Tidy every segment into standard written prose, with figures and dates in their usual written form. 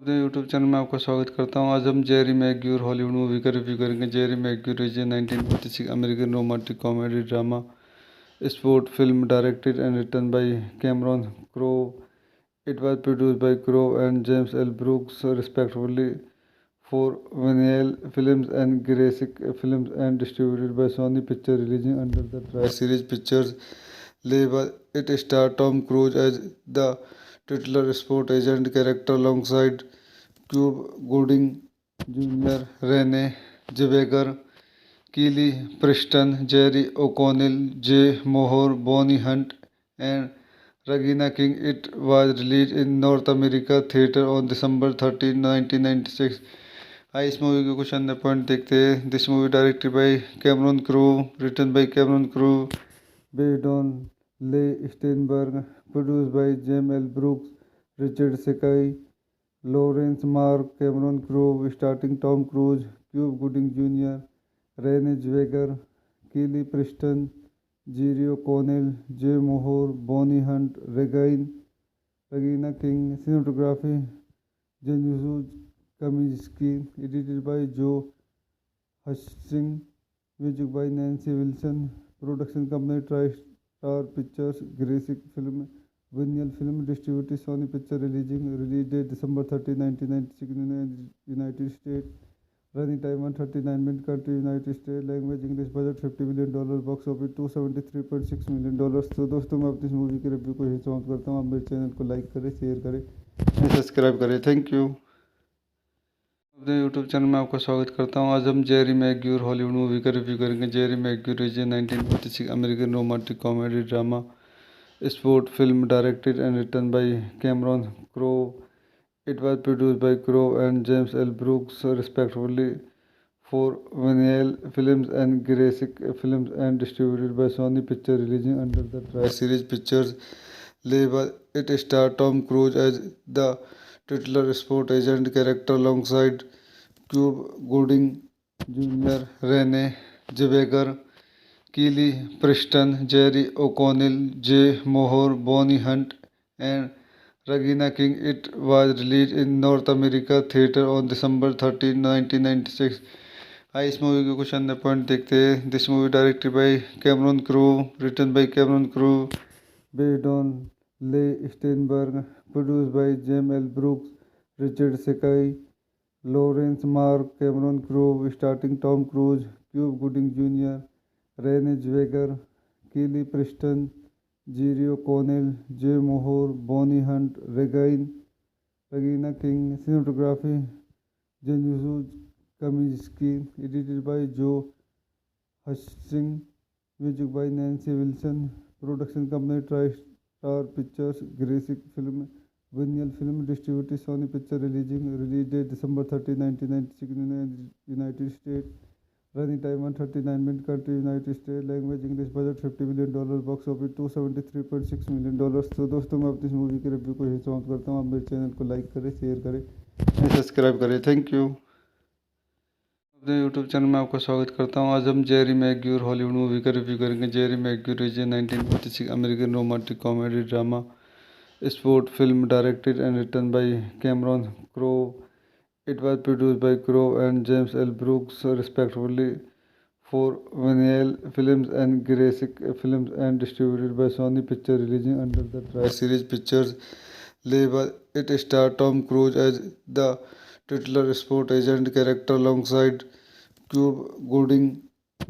अपने YouTube channel में आपका स्वागत करता हूं। आज हम जेरी मैग्यूर हॉलीवुड मूवी का रिव्यू करेंगे। Jerry Maguire is a 1956 American romantic comedy drama sport film directed and written by Cameron Crowe. It was produced by Crowe and James L Brooks respectively for Vinyl Films and Graphic Films and distributed by Sony Pictures, releasing under the Tri-Series Pictures label. It stars Tom Cruise as the titular sport agent character alongside Cuba Gooding Jr., Renee Zellweger, Kelly Preston, Jerry O'Connell, Jay Moore, Bonnie Hunt, and Regina King. It was released in North America theater on December 13, 1996. आइए इस movie के कुछ अन्य point देखते हैं। This movie directed by Cameron Crowe, written by Cameron Crowe, based on ले Steinberg, produced by James L Brooks, Richard Sakai, Laurence Mark, Cameron Crowe, starting Tom Cruise, Cuba Gooding Junior, Renee Zellweger, Kelly Preston, Jerry O'Connell, Jay Mohr, Bonnie Hunt, Regina King. Cinematography Janusz Kaminski, edited by Joe Hutchins, music by Nancy Wilson, production company TriStar Pictures, Graphic Film, Vinyl Film, distributed Sony Pictures, release date December 30, 1996 in the United States, running time 139 minutes, country United States, language English, budget $50 million, box office $273.6 million। तो दोस्तों मैं अपनी इस movie के review को यही समाप्त करता हूँ। आप मेरे चैनल को लाइक करें, शेयर करें, सब्सक्राइब करें। Thank you. अपने यूट्यूब चैनल में आपका स्वागत करता हूं। आज हम जेरी मैग्यूर हॉलीवुड मूवी का रिव्यू करेंगे। Jerry Maguire is a 1956 American romantic comedy drama sport film directed and written by Cameron Crowe. It was produced by Crowe and James L Brooks respectively for Vinyl Films and Graphic Films and distributed by Sony Pictures, releasing under the Tri-Series Pictures label. It stars Tom Cruise as the titular sport agent character alongside Cuba Gooding Jr., Renee Zellweger, Kelly Preston, Jerry O'Connell, Jay Moore, Bonnie Hunt, and Regina King. It was released in North America theater on December 13, 1996। आइए इस movie के कुछ अन्य point देखते हैं। This movie directed by Cameron Crowe, written by Cameron Crowe, based on ले Steinberg, produced by James L Brooks, Richard Sakai, Laurence Mark, Cameron Crowe, starting Tom Cruise, Cuba Gooding Junior, Renee Zellweger, Kelly Preston, Jerry O'Connell, Jay Mohr, Bonnie Hunt, Regina King. Cinematography Janusz Kaminski, edited by Joe Hutchins, music by Nancy Wilson, production company TriStar Pictures, Graphic Film, Vinyl Film, distributed Sony Pictures, release date December 30, 1996 in the United States, running time 139 minutes, country United States, language English, budget $50 million, box office $273.6 million। तो दोस्तों मैं अपनी इस movie के review को यही समाप्त करता हूँ। आप मेरे चैनल को लाइक करें, शेयर करें, सब्सक्राइब करें। Thank you. अपने यूट्यूब चैनल में आपका स्वागत करता हूं। आज हम जेरी मैग्यूर हॉलीवुड मूवी का रिव्यू करेंगे। Jerry Maguire is a 1956 American romantic comedy drama sport film directed and written by Cameron Crowe. It was produced by Crowe and James L. Brooks, respectively, for Vinyl Films and Graphic Films, and distributed by Sony Pictures, releasing under the Tri-Series Pictures label. It stars Tom Cruise as the titular sport agent character alongside Cuba Gooding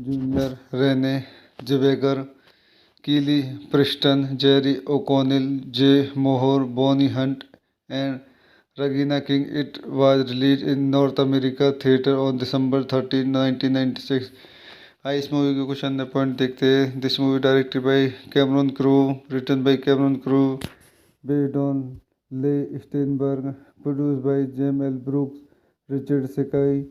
Jr., Renee Zellweger, Kelly Preston, Jerry O'Connell, Jay Moore, Bonnie Hunt, and Regina King. It was released in North America theater on December 13, 1996. आइए इस movie के कुछ अन्य point देखते हैं। This movie directed by Cameron Crowe, written by Cameron Crowe, based on ले Steinberg, produced by James L Brooks, Richard Sakai,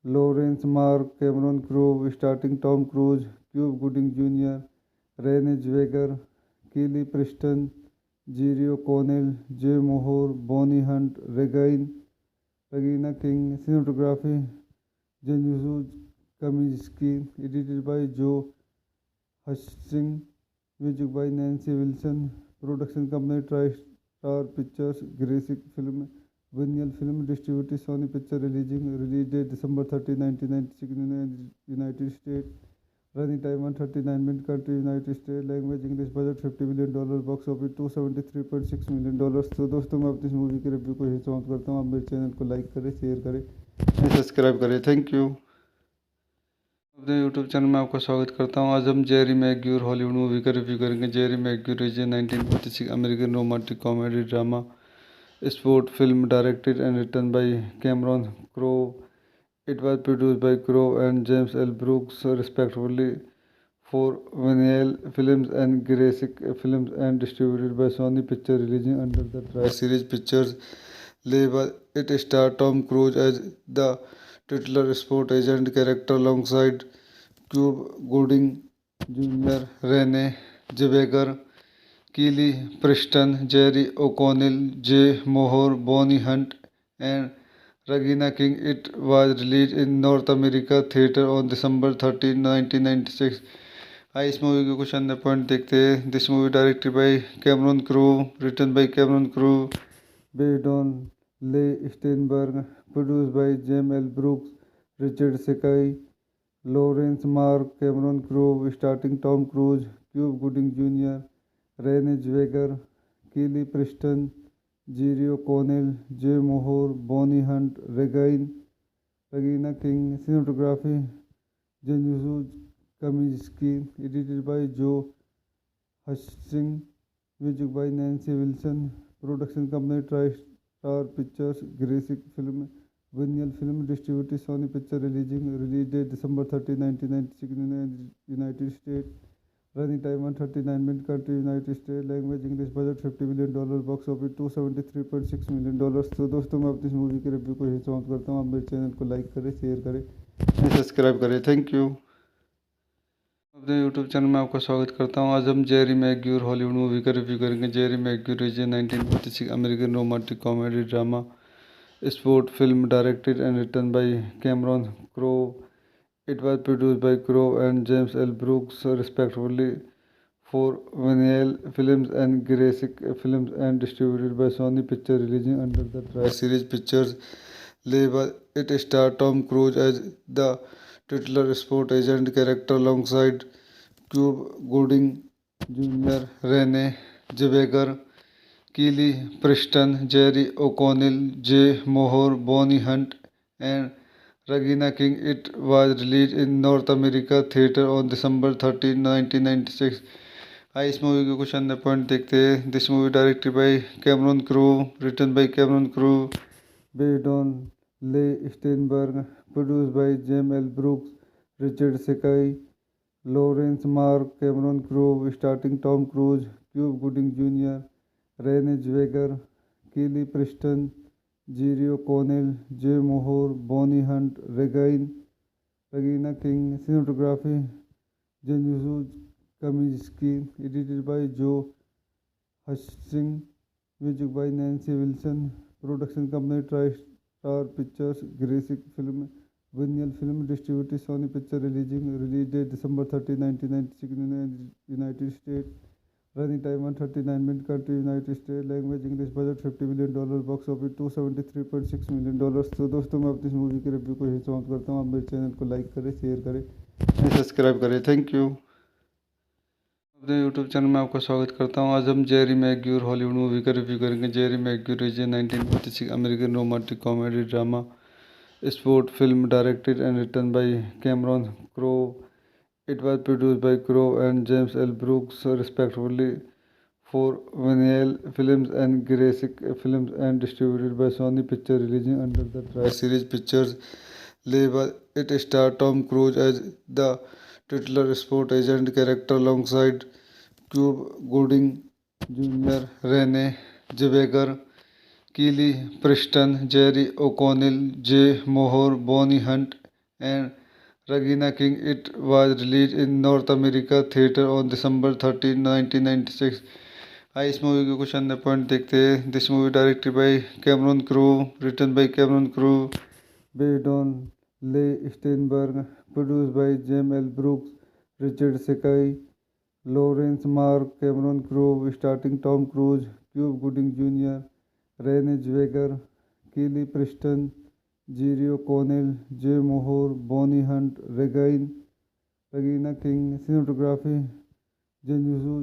Laurence Mark, Cameron Crowe, starting Tom Cruise, Cuba Gooding Junior, Renee Zellweger, Kelly Preston, Jerry O'Connell, Jay Mohr, Bonnie Hunt, Regina King. Cinematography Janusz Kaminski, edited by Joe हचिंस, music by Nancy Wilson, production company try star pictures, Gracie film, Vinyl film, distributed Sony Picture, release date December 30, 1996 in United States. Running time 139 minutes. Country United States. Language English. Budget $50 million. Box office $273.6 million. तो दोस्तों मैं अपनी इस movie के review को यही समाप्त करता हूँ। आप मेरे चैनल को लाइक करें, शेयर करें, सब्सक्राइब करें। Thank you. अपने यूट्यूब चैनल में आपका स्वागत करता हूँ। आज हम जेरी मैग्यूर हॉलीवुड मूवी का रिव्यू करेंगे। Jerry Maguire is a 1956 American romantic comedy drama sport film directed and written by Cameron Crowe. It was produced by Crowe and James L. Brooks, respectively, for Vinyl Films and Graphic Films, and distributed by Sony Pictures, releasing under the Tri-Series Pictures label. It stars Tom Cruise as the titular sport agent character alongside Cuba Gooding Jr., Renee Zellweger, Kelly Preston, Jerry O'Connell, Jay Moore, Bonnie Hunt, and Regina King. It was released in North America theater on December 13, 1996. आइए इस movie के कुछ अन्य point देखते हैं। This movie directed by Cameron Crowe, written by Cameron Crowe, based on ले Steinberg, produced by James L Brooks, Richard Sakai, Laurence Mark, Cameron Crowe, starting Tom Cruise, Cuba Gooding Junior, Renee Zellweger, Kelly Preston, Jerry O'Connell, Jay Mohr, Bonnie Hunt, Regina King. Cinematography Janusz Kaminski, edited by Joe हचिंस, music by Nancy Wilson, production company try star pictures, Gracie film, Vinyl film, distributed Sony Picture, release date December 30, 1996 in United States. Running time 139 minutes. Country United States. Language English. Budget $50 million. Box office $273.6 million. तो दोस्तों मैं अपनी इस movie के review को यही समाप्त करता हूँ। आप मेरे चैनल को लाइक करें, शेयर करें, सब्सक्राइब करें। Thank you. अपने यूट्यूब चैनल में आपका स्वागत करता हूँ। आज हम जेरी मैग्यूर हॉलीवुड मूवी का रिव्यू करेंगे। Jerry Maguire is a 1956 American romantic comedy drama sport film directed and written by Cameron Crowe. It was produced by Crowe and James L. Brooks, respectively, for Vinyl Films and Graphic Films, and distributed by Sony Pictures, releasing under the Tri-Series Pictures label. It stars Tom Cruise as the titular sport agent character alongside Cuba Gooding Jr., Renee Zellweger, Kelly Preston, Jerry O'Connell, Jay Moore, Bonnie Hunt, and Regina King. It was released in North America theater on December 13, 1996. आइए इस movie के कुछ अन्य point देखते हैं। This movie directed by Cameron Crowe, written by Cameron Crowe, based on ले Steinberg, produced by James L Brooks, Richard Sakai, Laurence Mark, Cameron Crowe, starting Tom Cruise, Cuba Gooding Junior, Renee Zellweger, Kelly Preston, Jerry O'Connell, Jay Mohr, Bonnie Hunt, Regina King. Cinematography Janusz Kaminski, edited by Joe हचिंस, music by Nancy Wilson, Production company TriStar Pictures, Graphic Film, Vinyl Film Distributed, Sony Picture release date December 30, 1996 in the United States. Running time 139 minutes. Country United States. Language English. Budget $50 million. Box office $273.6 million. तो दोस्तों मैं अपनी इस movie के review को यही समाप्त करता हूँ। आप मेरे चैनल को लाइक करें, शेयर करें, सब्सक्राइब करें। Thank you. अपने यूट्यूब चैनल में आपका स्वागत करता हूँ। आज हम जेरी मैग्यूर हॉलीवुड मूवी का रिव्यू करेंगे। Jerry Maguire is a 1956 American romantic comedy drama sport film directed and written by Cameron Crowe. It was produced by Crowe and James L. Brooks, respectively, for Vinyl Films and Graphic Films, and distributed by Sony Picture, releasing under the Tri-Series Pictures label. It stars Tom Cruise as the titular sport agent character alongside Cuba Gooding Jr., Renee Zellweger, Kelly Preston, Jerry O'Connell, Jay Moore, Bonnie Hunt, and Regina King. It was released in North America theater on December 13, 1996. आइए इस movie के कुछ अन्य point देखते हैं। This movie directed by Cameron Crowe, written by Cameron Crowe, based on ले Steinberg, produced by James L Brooks, Richard Sakai, Laurence Mark, Cameron Crowe, starting Tom Cruise, Cuba Gooding Junior, Renee Zellweger, Kelly Preston, Jerry O'Connell, Jay Mohr, Bonnie Hunt, Regina King. Cinematography Janusz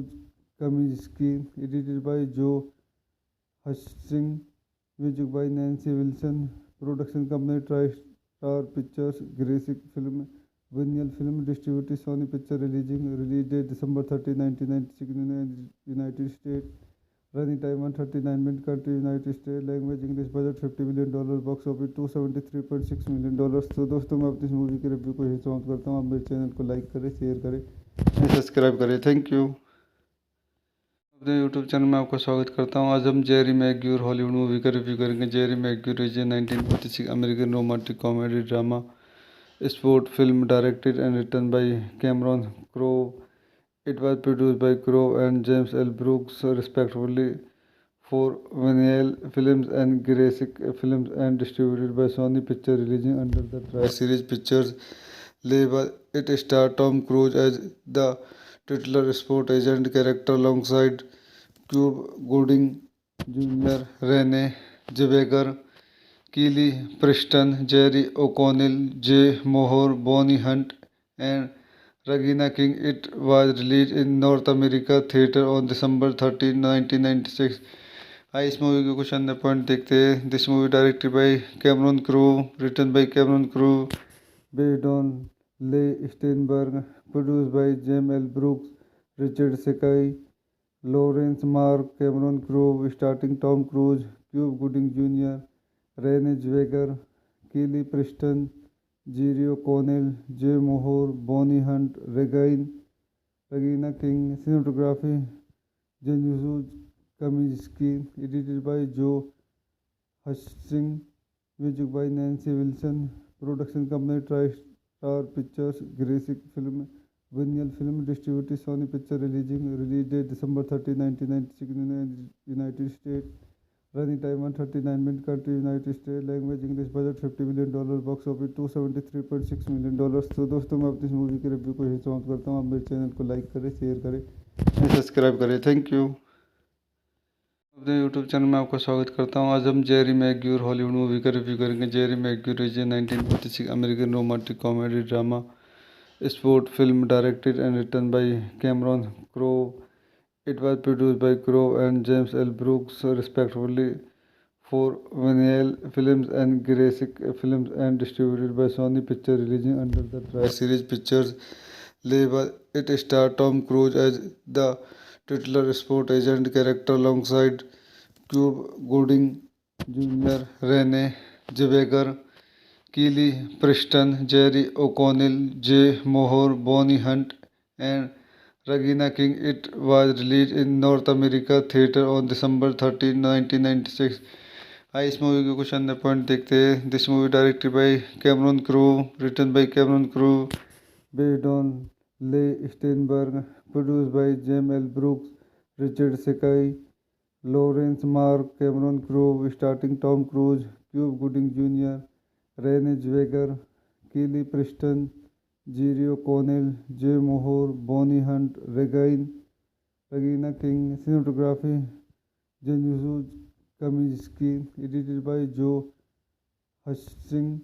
Kaminski, edited by Joe हचिंस, music by Nancy Wilson. Production company TriStar Pictures, Gracie film, Vinyl film distributed, Sony Picture release date December 30, 1996 in the United States. Running time 139 minutes. Country United States. Language English. Budget $50 million. Box office $273.6 million. तो दोस्तों मैं अपनी इस movie के review को यही समाप्त करता हूँ। आप मेरे चैनल को लाइक करें, शेयर करें, सब्सक्राइब करें। Thank you. अपने यूट्यूब चैनल में आपका स्वागत करता हूँ। आज हम जेरी मैग्यूर हॉलीवुड मूवी का रिव्यू करेंगे। Jerry Maguire is a 1956 American romantic comedy drama sport film directed and written by Cameron Crowe. It was produced by Crowe and James L. Brooks, respectively, for Vinyl Films and Graphic Films, and distributed by Sony Picture, releasing under the Tri-Series Pictures label. It stars Tom Cruise as the titular sport agent character alongside Cuba Gooding Jr., Renee Zellweger, Kelly Preston, Jerry O'Connell, Jay Moore, Bonnie Hunt, and Regina King. It was released in North America theater on December 13, 1996. आइए इस movie के कुछ अन्य point देखते हैं। This movie directed by Cameron Crowe, written by Cameron Crowe, based on ले Steinberg, produced by James L Brooks, Richard Sakai, Laurence Mark, Cameron Crowe, starting Tom Cruise, Cuba Gooding Junior, Renee Zellweger, Kelly Preston, Jerry O'Connell, Jay Mohr, Bonnie Hunt, Regina King. Cinematography Janusz Kaminski, edited by Joe हचिंस, music by Nancy Wilson. Production company TriStar Pictures, Gracie film, Vinyl film distributed, Sony Picture release date December 30, 1996 in the United States. Running time 139 minutes. Country United States. Language English. Budget $50 million. Box office $273.6 million. तो दोस्तों मैं अपनी इस movie के review को यही समाप्त करता हूँ। आप मेरे चैनल को लाइक करें, शेयर करें, सब्सक्राइब करें। Thank you. अपने यूट्यूब चैनल में आपका स्वागत करता हूँ। आज हम जेरी मैग्यूर हॉलीवुड मूवी का रिव्यू करेंगे। Jerry Maguire is a 1956 American romantic comedy drama sport film directed and written by Cameron Crowe. It was produced by Crowe and James L. Brooks, respectively, for Vinyl Films and Graphic Films, and distributed by Sony Picture, releasing under the Tri-Series Pictures label. It stars Tom Cruise as the titular sport agent character alongside Cuba Gooding Jr., Renee Zellweger, Kelly Preston, Jerry O'Connell, Jay Moore, Bonnie Hunt, and Regina King. It was released in North America theater on December 13, 1996. आइए इस movie के कुछ अन्य point देखते हैं। This movie directed by Cameron Crowe, written by Cameron Crowe, based on ले Steinberg, produced by James L Brooks, Richard Sakai, Lawrence Mark, Cameron Crowe, starring Tom Cruise, Cuba Gooding Jr., Renee Zellweger, Kelly Preston, Jerry O'Connell, Jay Moore, Bonnie Hunt, Regina King. Cinematography Janusz Kaminski. Edited by Joe Hutchins.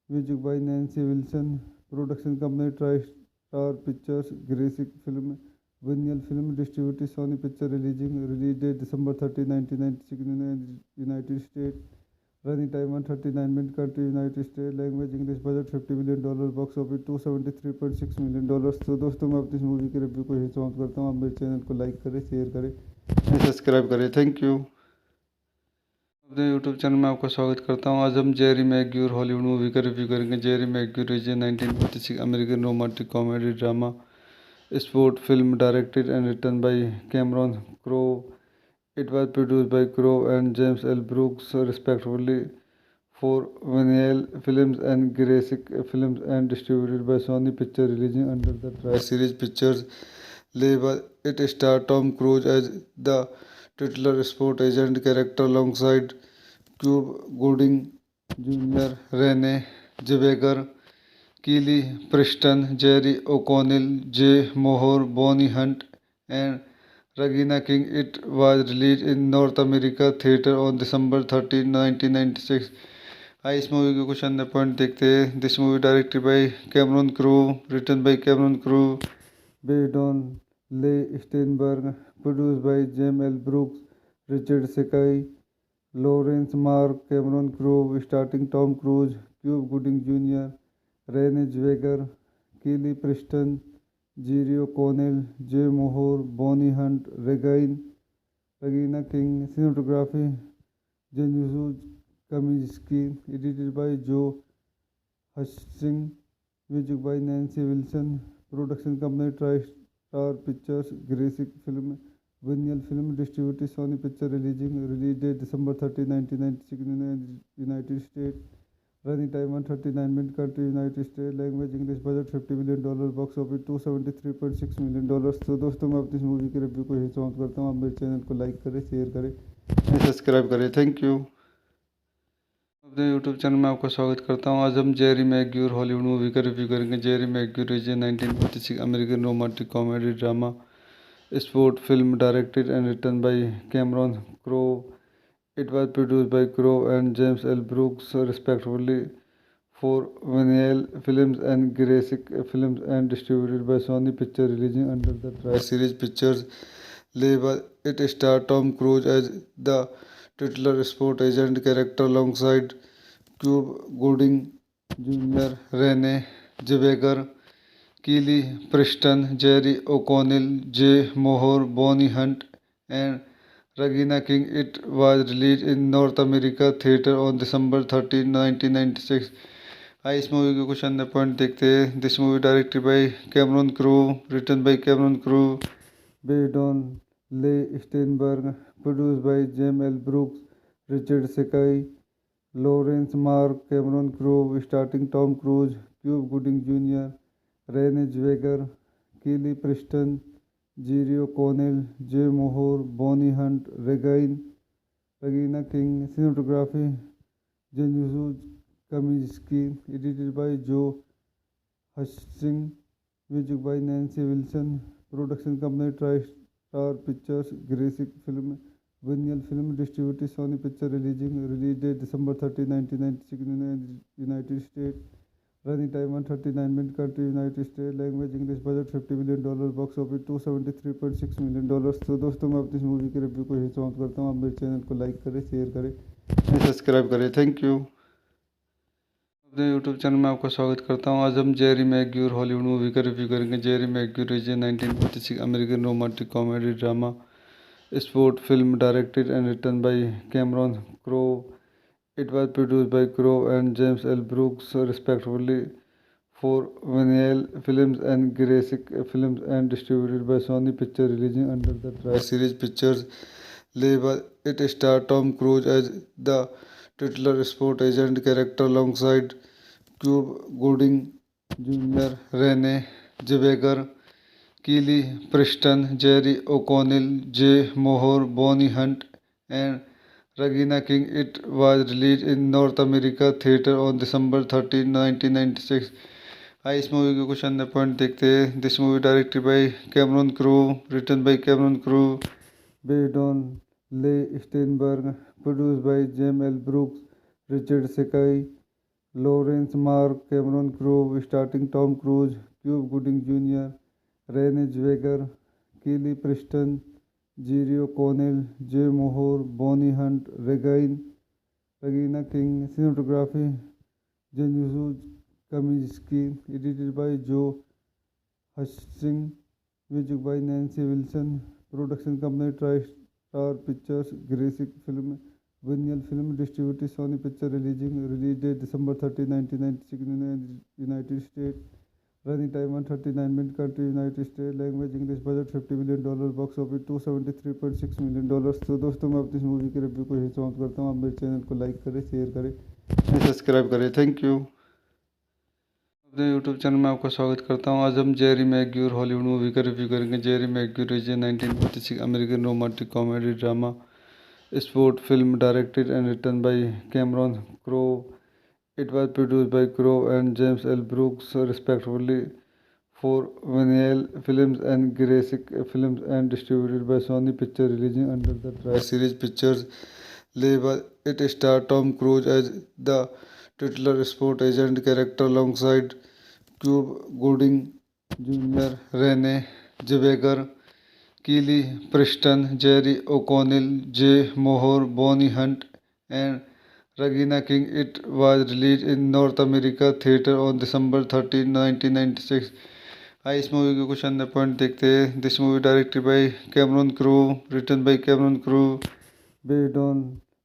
Music by Nancy Wilson. Production company TriStar Pictures. Gracie Film. Vinyl Film Distributed Sony Picture. Release date December 30, 1996 in the United States. Running time 139 minutes. Country United States. Language English. Budget $50 million. Box office $273.6 million. तो दोस्तों मैं अपनी इस movie के review को यही समाप्त करता हूँ। आप मेरे चैनल को लाइक करें, शेयर करें, सब्सक्राइब करें। Thank you. अपने यूट्यूब चैनल में आपका स्वागत करता हूँ। आज हम जेरी मैग्यूर हॉलीवुड मूवी का रिव्यू करेंगे। Jerry Maguire is a 1956 American romantic comedy drama sport film directed and written by Cameron Crowe. It was produced by Crowe and James L. Brooks, respectively, for Vinyl Films and Gracie Films, and distributed by Sony Pictures, releasing under the Tri-Series Pictures label. It stars Tom Cruise as the titular sport agent character alongside Cuba Gooding Jr., Renee Zellweger, Kelly Preston, Jerry O'Connell, Jay Moore, Bonnie Hunt, and Regina King. It was released in North America theater on December 13, 1996. आइए इस movie के कुछ अन्य point देखते हैं। This movie directed by Cameron Crowe, written by Cameron Crowe, based on ले Steinberg, produced by James L Brooks, Richard Sakai, Laurence Mark, Cameron Crowe, starting Tom Cruise, Cuba Gooding Junior, Renee Zellweger, Kelly Preston, Jerry O'Connell, Jay Moore, Bonnie Hunt, Regina King. Cinematography Janusz Kaminski. Edited by Joe Hutchins. Music by Nancy Wilson. Production company TriStar Pictures. Gracie Film. Vinyl Film Distributed Sony Pictures, release date December 30, 1996 in the United States. Running time 139 minutes. Country United States. Language English. Budget $50 million. Box office $273.6 million. तो दोस्तों मैं अपनी इस movie के review को यही समाप्त करता हूँ। आप मेरे चैनल को लाइक करें, शेयर करें, सब्सक्राइब करें। Thank you. अपने यूट्यूब चैनल में आपका स्वागत करता हूँ। आज हम जेरी मैग्यूर हॉलीवुड मूवी का रिव्यू करेंगे। Jerry Maguire is a 1956 American romantic comedy drama sport film directed and written by Cameron Crowe. It was produced by Crowe and James L. Brooks, respectively, for Vinyl Films and Gracie Films, and distributed by Sony Pictures, releasing under the Tri-Series Pictures label. It stars Tom Cruise as the titular sport agent character alongside Cuba Gooding Jr., Renee Zellweger, Kelly Preston, Jerry O'Connell, Jay Moore, Bonnie Hunt, and Regina King. It was released in North America theater on December 13, 1996. आइए इस movie के कुछ अन्य point देखते हैं। This movie directed by Cameron Crowe, written by Cameron Crowe, based on ले Steinberg, produced by James L Brooks, Richard Sakai, Laurence Mark, Cameron Crowe, starting Tom Cruise, Cuba Gooding Junior, Renee Zellweger, Kelly Preston, Jerry O'Connell, Jay Moore, Bonnie Hunt, Regina King. Cinematography Janusz Kaminski. Edited by Joe Hutchins. Music by Nancy Wilson. Production company TriStar Pictures. Gracie Film. Vinyl Film Distributed Sony Pictures, release date December 30, 1996 in the United States. Running time 139 minutes. Country United States. Language English. Budget $50 million. Box office $273.6 million. तो दोस्तों मैं अपनी इस movie के review को यही समाप्त करता हूँ। आप मेरे चैनल को लाइक करें, शेयर करें, सब्सक्राइब करें। Thank you. अपने यूट्यूब चैनल में आपका स्वागत करता हूँ। आज हम जेरी मैग्यूर हॉलीवुड मूवी का रिव्यू करेंगे। Jerry Maguire is a 1956 American romantic comedy drama sport film directed and written by Cameron Crowe. It was produced by Crowe and James L. Brooks, respectively, for Vinyl Films and Gracie Films, and distributed by Sony Pictures, releasing under the Tri-Series Pictures label. It stars Tom Cruise as the titular sport agent character alongside Cuba Gooding Jr., Renee Zellweger, Kelly Preston, Jerry O'Connell, Jay Moore, Bonnie Hunt, and Regina King. It was released in North America theater on December 13, 1996. आइए इस movie के कुछ अन्य point देखते हैं। This movie directed by Cameron Crowe, written by Cameron Crowe, based on ले Steinberg, produced by James L Brooks, Richard Sakai, Laurence Mark, Cameron Crowe, starting Tom Cruise, Cuba Gooding Junior, Renee Zellweger, Kelly Preston, Jerry Connell, Jay Mohr, Bonnie Hunt, Regina King. Cinematography Janusz Kaminski, edited by Joe हचिंस, music by Nancy Wilson, production company try star pictures, Gracie film, Vinyl film distributed Sony Picture, release date December 30, 1996 in United States, running time 139 minute, country United State, language English, budget $50 million, box office $273.6 million. तो दोस्तों मैं अपनी इस movie के review को यही समाप्त करता हूँ। आप मेरे चैनल को लाइक करें, शेयर करें, सब्सक्राइब करें। Thank you. अपने यूट्यूब चैनल में आपका स्वागत करता हूँ। आज हम जेरी मैग्यूर हॉलीवुड मूवी का रिव्यू करेंगे। Jerry Maguire is a 1956 American romantic comedy drama sport film directed and written by Cameron Crowe. It was produced by Crowe and James L. Brooks, respectively, for Vinyl Films and Graphic Films, and distributed by Sony Pictures, releasing under the Tri-Series Pictures label. It stars Tom Cruise as the titular sport agent character alongside Cuba Gooding Jr., Renee Zellweger, Keely Preston, Jerry O'Connell, Jay Moore, Bonnie Hunt, and Regina King. It was released in North America theater on December 13, 1996. आइए इस movie के कुछ अन्य point देखते हैं। This movie directed by Cameron Crowe, written by Cameron Crowe, based on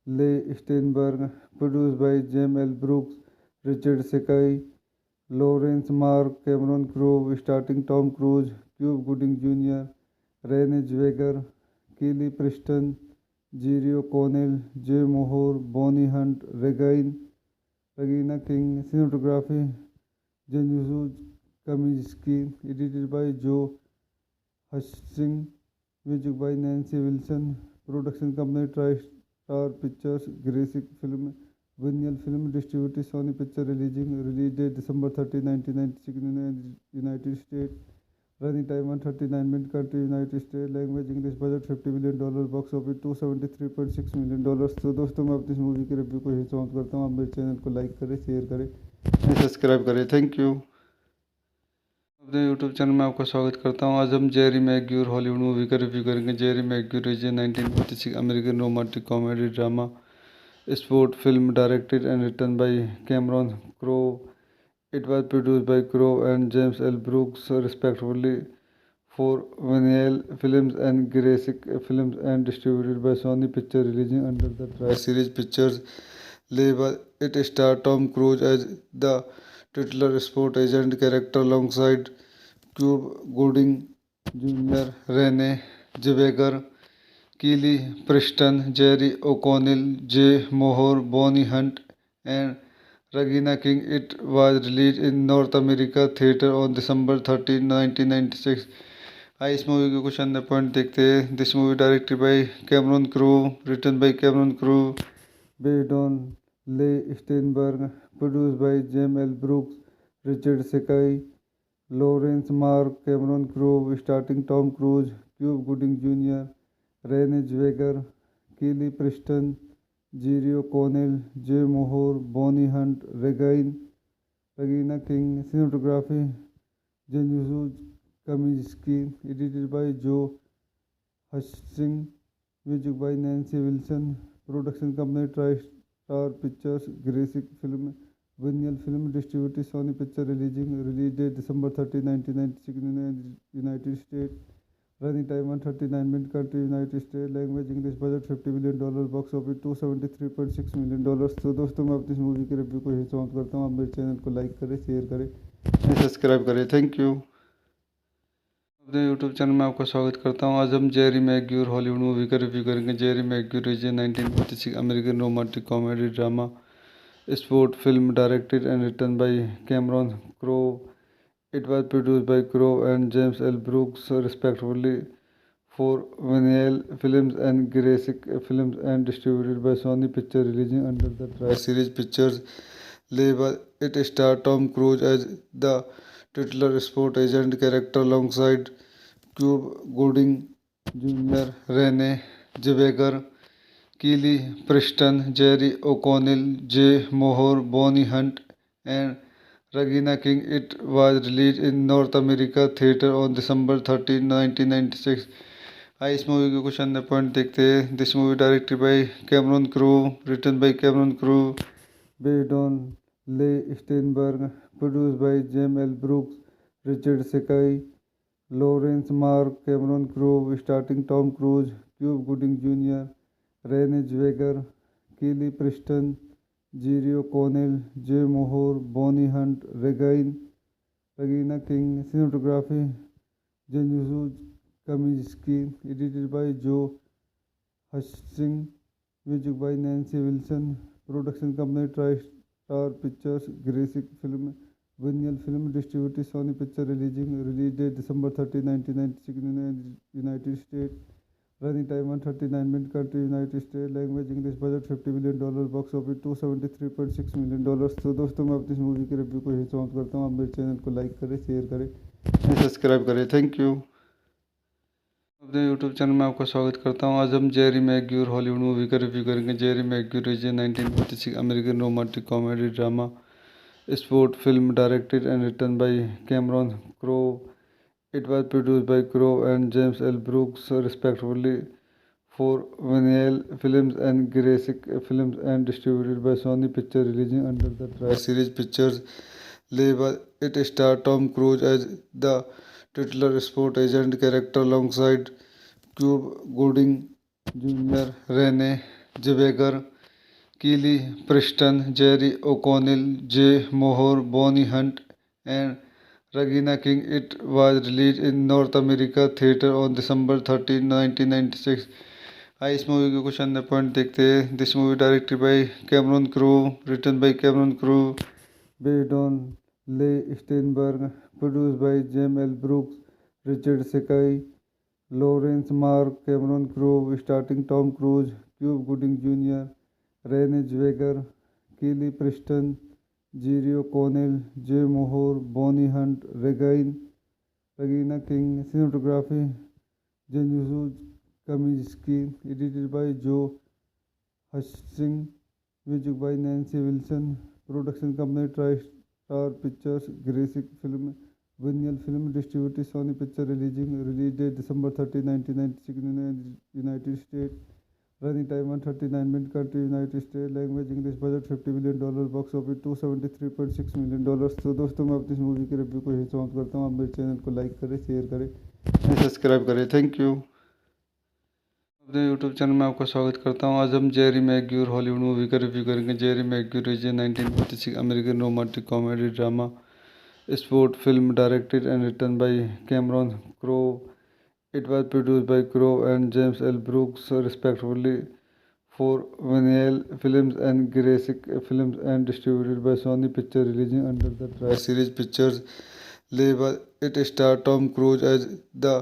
ले Steinberg, produced by James L Brooks, Richard Sakai, Laurence Mark, Cameron Crowe, starting Tom Cruise, Cuba Gooding Junior, Renee Zellweger, Kelly Preston, Jerry Connell, Jay Mohr, Bonnie Hunt, Regina King. Cinematography Janusz Kaminski, edited by Joe हचिंस, music by Nancy Wilson, production company try star pictures, Gracie film, Vinyl film distributed Sony Picture, release date December 30, 1996 in United States, running time 139 minute, country United State, language English, budget $50 million, box office $273.6 million. तो दोस्तों मैं अपनी इस movie के review को यही समाप्त करता हूँ। आप मेरे चैनल को लाइक करें, शेयर करें, सब्सक्राइब करें। Thank you. अपने यूट्यूब चैनल में आपका स्वागत करता हूँ। आज हम जेरी मैग्यूर हॉलीवुड मूवी का रिव्यू करेंगे। Jerry Maguire is a 1956 American romantic comedy drama sport film directed and written by Cameron Crowe. It was produced by Crowe and James L. Brooks, respectively, for Vinyl Films and Graphic Films, and distributed by Sony Pictures, releasing under the Tri-Series Pictures label. It stars Tom Cruise as the titular sport agent character alongside Cuba Gooding Jr., Renee Zellweger, Keely Preston, Jerry O'Connell, Jay Moore, Bonnie Hunt, and Regina King. It was released in North America theater on December 13, 1996. आइए इस movie के कुछ अन्य point देखते हैं। This movie directed by Cameron Crowe, written by Cameron Crowe, based on ले Steinberg, produced by James L Brooks, Richard Sakai, Laurence Mark, Cameron Crowe, starting Tom Cruise, Cuba Gooding Junior, Renee Zellweger, Kelly Preston, Jerry Connell, Jay Mohr, Bonnie Hunt, Regina King. Cinematography Janusz Kaminski, edited by Joe हचिंस, music by Nancy Wilson, production company try star pictures, Gracie film, Vinyl film distributed Sony Picture, release date December 30, 1996 in United States, running time 139 minute, country United State, language English, budget $50 million, box office $273.6 million. तो दोस्तों मैं अपनी इस movie के review को यही समाप्त करता हूँ। आप मेरे चैनल को लाइक करें, शेयर करें, सब्सक्राइब करें। Thank you. अपने यूट्यूब चैनल में आपका स्वागत करता हूँ। आज हम जेरी मैग्यूर हॉलीवुड मूवी का रिव्यू करेंगे। Jerry Maguire is a 1956 American romantic comedy drama sport film directed and written by Cameron Crowe. It was produced by Crowe and James L. Brooks, respectively, for Vinyl Films and Graphic Films and distributed by Sony Pictures, releasing under the Tri-Series Pictures label. It stars Tom Cruise as the titular sport agent character alongside Cuba Gooding Jr., Renee Zellweger, Kelly Preston, Jerry O'Connell, Jay Moore, Bonnie Hunt, and Regina King. It was released in North America theater on December 13, 1996. आइए इस movie के कुछ अन्य point देखते हैं। This movie directed by Cameron Crowe, written by Cameron Crowe, based on ले Steinberg, produced by James L Brooks, Richard Sakai, Laurence Mark, Cameron Crowe, starting Tom Cruise, Cuba Gooding Junior, Renee Zellweger, Kelly Preston, Jerry O'Connell, Jay Mohr, Bonnie Hunt, Regina King. Cinematography Janusz Kaminski, edited by Joe Hutchins, music by Nancy Wilson, production company TriStar Pictures, Graphic Film, Vinyl Film, distributed Sony Pictures, release date December 30, 1996 in the United States, running time 139 minutes, country United States, language English, budget $50 million, box office $273.6 million। तो दोस्तों मैं अपनी इस movie के review को यही समाप्त करता हूँ। आप मेरे चैनल को लाइक करें, शेयर करें, सब्सक्राइब करें। Thank you. अपने यूट्यूब चैनल में आपका स्वागत करता हूं। आज हम जेरी मैग्यूर हॉलीवुड मूवी का रिव्यू करेंगे। Jerry Maguire is a 1956 American romantic comedy drama sport film directed and written by Cameron Crowe. It was produced by Crowe and James L Brooks respectively for Vinyl Films and Gracie Films and distributed by Sony picture, releasing under the tri series Pictures label. It stars Tom Cruise as the titular sport agent character alongside Cuba Gooding Jr., Renee Zellweger, Kelly Preston, Jerry O'Connell, Jay Moore, Bonnie Hunt, and Regina King. It was released in North America theater on December 13, 1996। आइए इस movie के कुछ अन्य point देखते हैं। This movie directed by Cameron Crowe, written by Cameron Crowe, based on ले Steinberg, produced by James L Brooks, Richard Sakai, Laurence Mark, Cameron Crowe, starting Tom Cruise, Cuba Gooding Junior, Renee Zellweger, Kelly Preston, Jerry O'Connell, Jay Mohr, Bonnie Hunt, Regina King. Cinematography Janusz Kaminski, edited by Joe Hutchins, music by Nancy Wilson, production company TriStar Pictures, Graphic Film, Vinyl Film, distributed Sony Pictures, release date December 30, 1996 in the United States, running time 139 minutes, country United States, language English, budget $50 million, box office $273.6 million। तो दोस्तों मैं अपनी इस movie के review को यही समाप्त करता हूँ। आप मेरे चैनल को लाइक करें, शेयर करें, सब्सक्राइब करें। Thank you. अपने यूट्यूब चैनल में आपका स्वागत करता हूं। आज हम जेरी मैग्यूर हॉलीवुड मूवी का रिव्यू करेंगे। Jerry Maguire is a 1956 American romantic comedy drama sport film directed and written by Cameron Crowe. It was produced by Crowe and James L Brooks respectively for Vinyl Films and Gracie Films and distributed by Sony picture, releasing under the tri series Pictures label. It stars Tom Cruise as the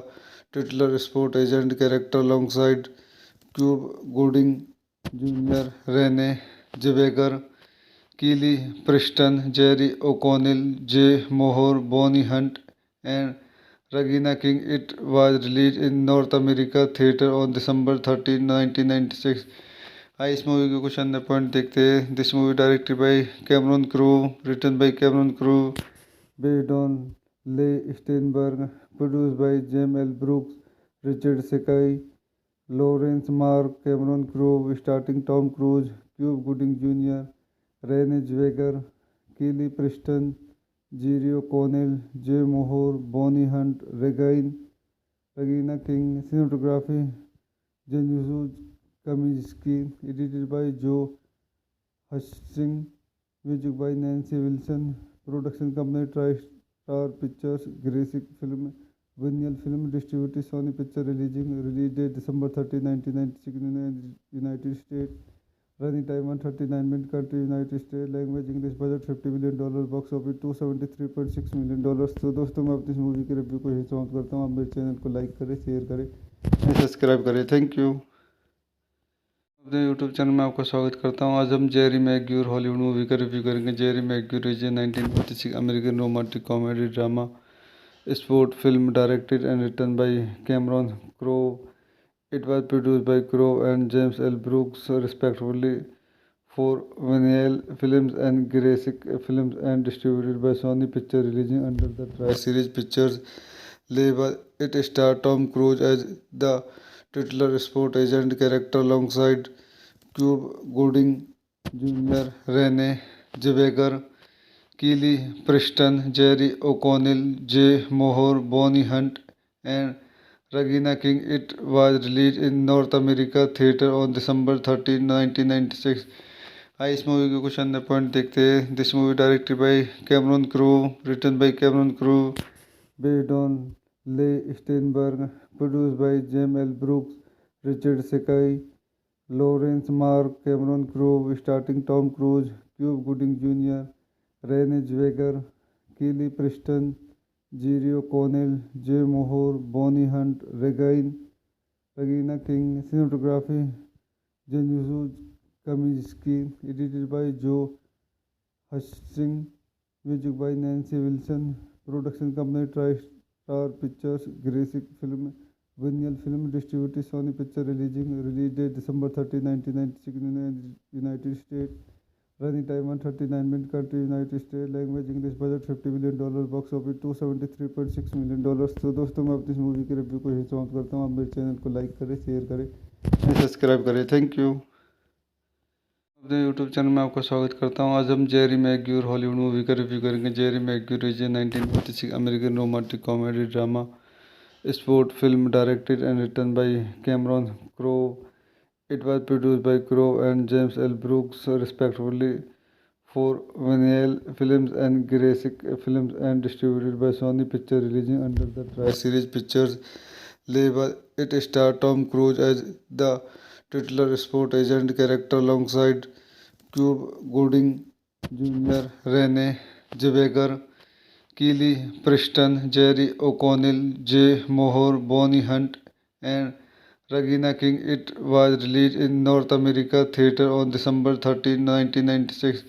titular sport agent character alongside Cuba Gooding Jr., Renee Zellweger, Kelly Preston, Jerry O'Connell, Jay Moore, Bonnie Hunt, and Regina King. It was released in North America theater on December 13, 1996। आइए इस movie के कुछ अन्य point देखते हैं। This movie directed by Cameron Crowe, written by Cameron Crowe, based on ले Steinberg, produced by James L Brooks, Richard Sakai, Laurence Mark, Cameron Crowe, starting Tom Cruise, Cuba Gooding Junior, Renee Zellweger, Kelly Preston, Jerry O'Connell, Jay Mohr, Bonnie Hunt, Regina King. Cinematography Janusz Kaminski, edited by Joe Hutchins, music by Nancy Wilson, production company TriStar Pictures, Graphic Film, Vinyl Film, distributed Sony Pictures, release date December 30, 1996 in the United States, running time 139 minutes, country United States, language English, budget $50 million, box office $273.6 million। तो दोस्तों मैं अपनी इस movie के review को यही समाप्त करता हूँ। आप मेरे चैनल को लाइक करें, शेयर करें, सब्सक्राइब करें। Thank you. अपने यूट्यूब चैनल में आपका स्वागत करता हूं। आज हम जेरी मैग्यूर हॉलीवुड मूवी का रिव्यू करेंगे। Jerry Maguire is a 1956 American romantic comedy drama sport film directed and written by Cameron Crowe. It was produced by Crowe and James L. Brooks, respectively, for Vinyl Films and Graphic Films, and distributed by Sony Pictures, releasing under the Tri-Series Pictures label. It stars Tom Cruise as the titular sport agent character alongside Cuba Gooding Jr., Renee Zellweger, Kelly Preston, Jerry O'Connell, Jay Moore, Bonnie Hunt, and Regina King. It was released in North America theater on December 13, 1996. आइए इस movie के कुछ अन्य point देखते हैं। This movie directed by Cameron Crowe, written by Cameron Crowe, based on ले Steinberg, produced by James L Brooks, Richard Sakai, Laurence Mark, Cameron Crowe, starting Tom Cruise, Cuba Gooding Junior, Renee Zellweger, Kelly Preston, Jerry Connell, Jay Mohr, Bonnie Hunt, Regina King. Cinematography Janusz Kaminski, edited by Joe Hutshing, music by Nancy Wilson, production company try star pictures, Gracie film, Vinyl film, distributed Sony Picture, release date December 30, 1996 United State, running time 139 minute, country United State, language English, budget $50 million, box office $273.6 million. तो दोस्तों मैं अपनी इस movie के review को यही समाप्त करता हूँ। आप मेरे चैनल को लाइक करें, शेयर करें, सब्सक्राइब करें। Thank you. अपने यूट्यूब चैनल में आपका स्वागत करता हूं। आज हम जेरी मैग्यूर हॉलीवुड मूवी का रिव्यू करेंगे। Jerry Maguire is a 1956 American romantic comedy drama sport film directed and written by Cameron Crowe. It was produced by Crowe and James L. Brooks, respectively, for Vinyl Films and Graphic Films, and distributed by Sony Pictures, releasing under the Tri-Series Pictures label. It stars Tom Cruise as the titular sport agent character alongside Cuba Gooding Jr., Renee Zellweger, Kelly Preston, Jerry O'Connell, Jay Moore, Bonnie Hunt, and Regina King. It was released in North America theater on December 13, 1996.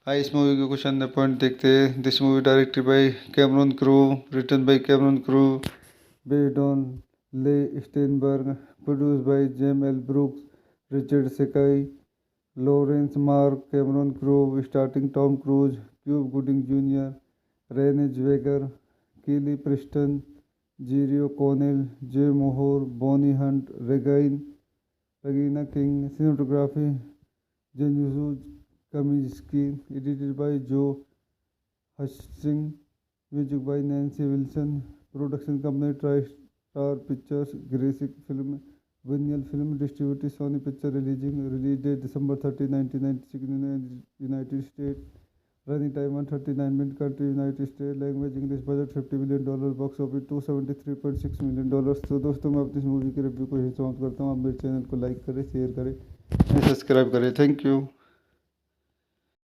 आइए इस movie के कुछ अन्य point देखते हैं। This movie directed by Cameron Crowe, written by Cameron Crowe, based on ले Steinberg, produced by James L Brooks, Richard Sakai, Laurence Mark, Cameron Crowe, starting Tom Cruise, Cuba Gooding Junior, Renee Zellweger, Kelly Preston, Jerry Connell, Jay Mohr, Bonnie Hunt, Regina King. Cinematography Janusz Kaminski, edited by Joe Hutshing, music by Nancy Wilson, production company try star pictures, Gracie film, Vinyl film, distributed Sony Picture, release date December 30, 1996 United State, running time 139 minute, country United State, language English, budget $50 million, box office $273.6 million. तो दोस्तों मैं अपनी इस movie के review को यही समाप्त करता हूँ। आप मेरे चैनल को लाइक करें, शेयर करें, सब्सक्राइब करें। Thank you.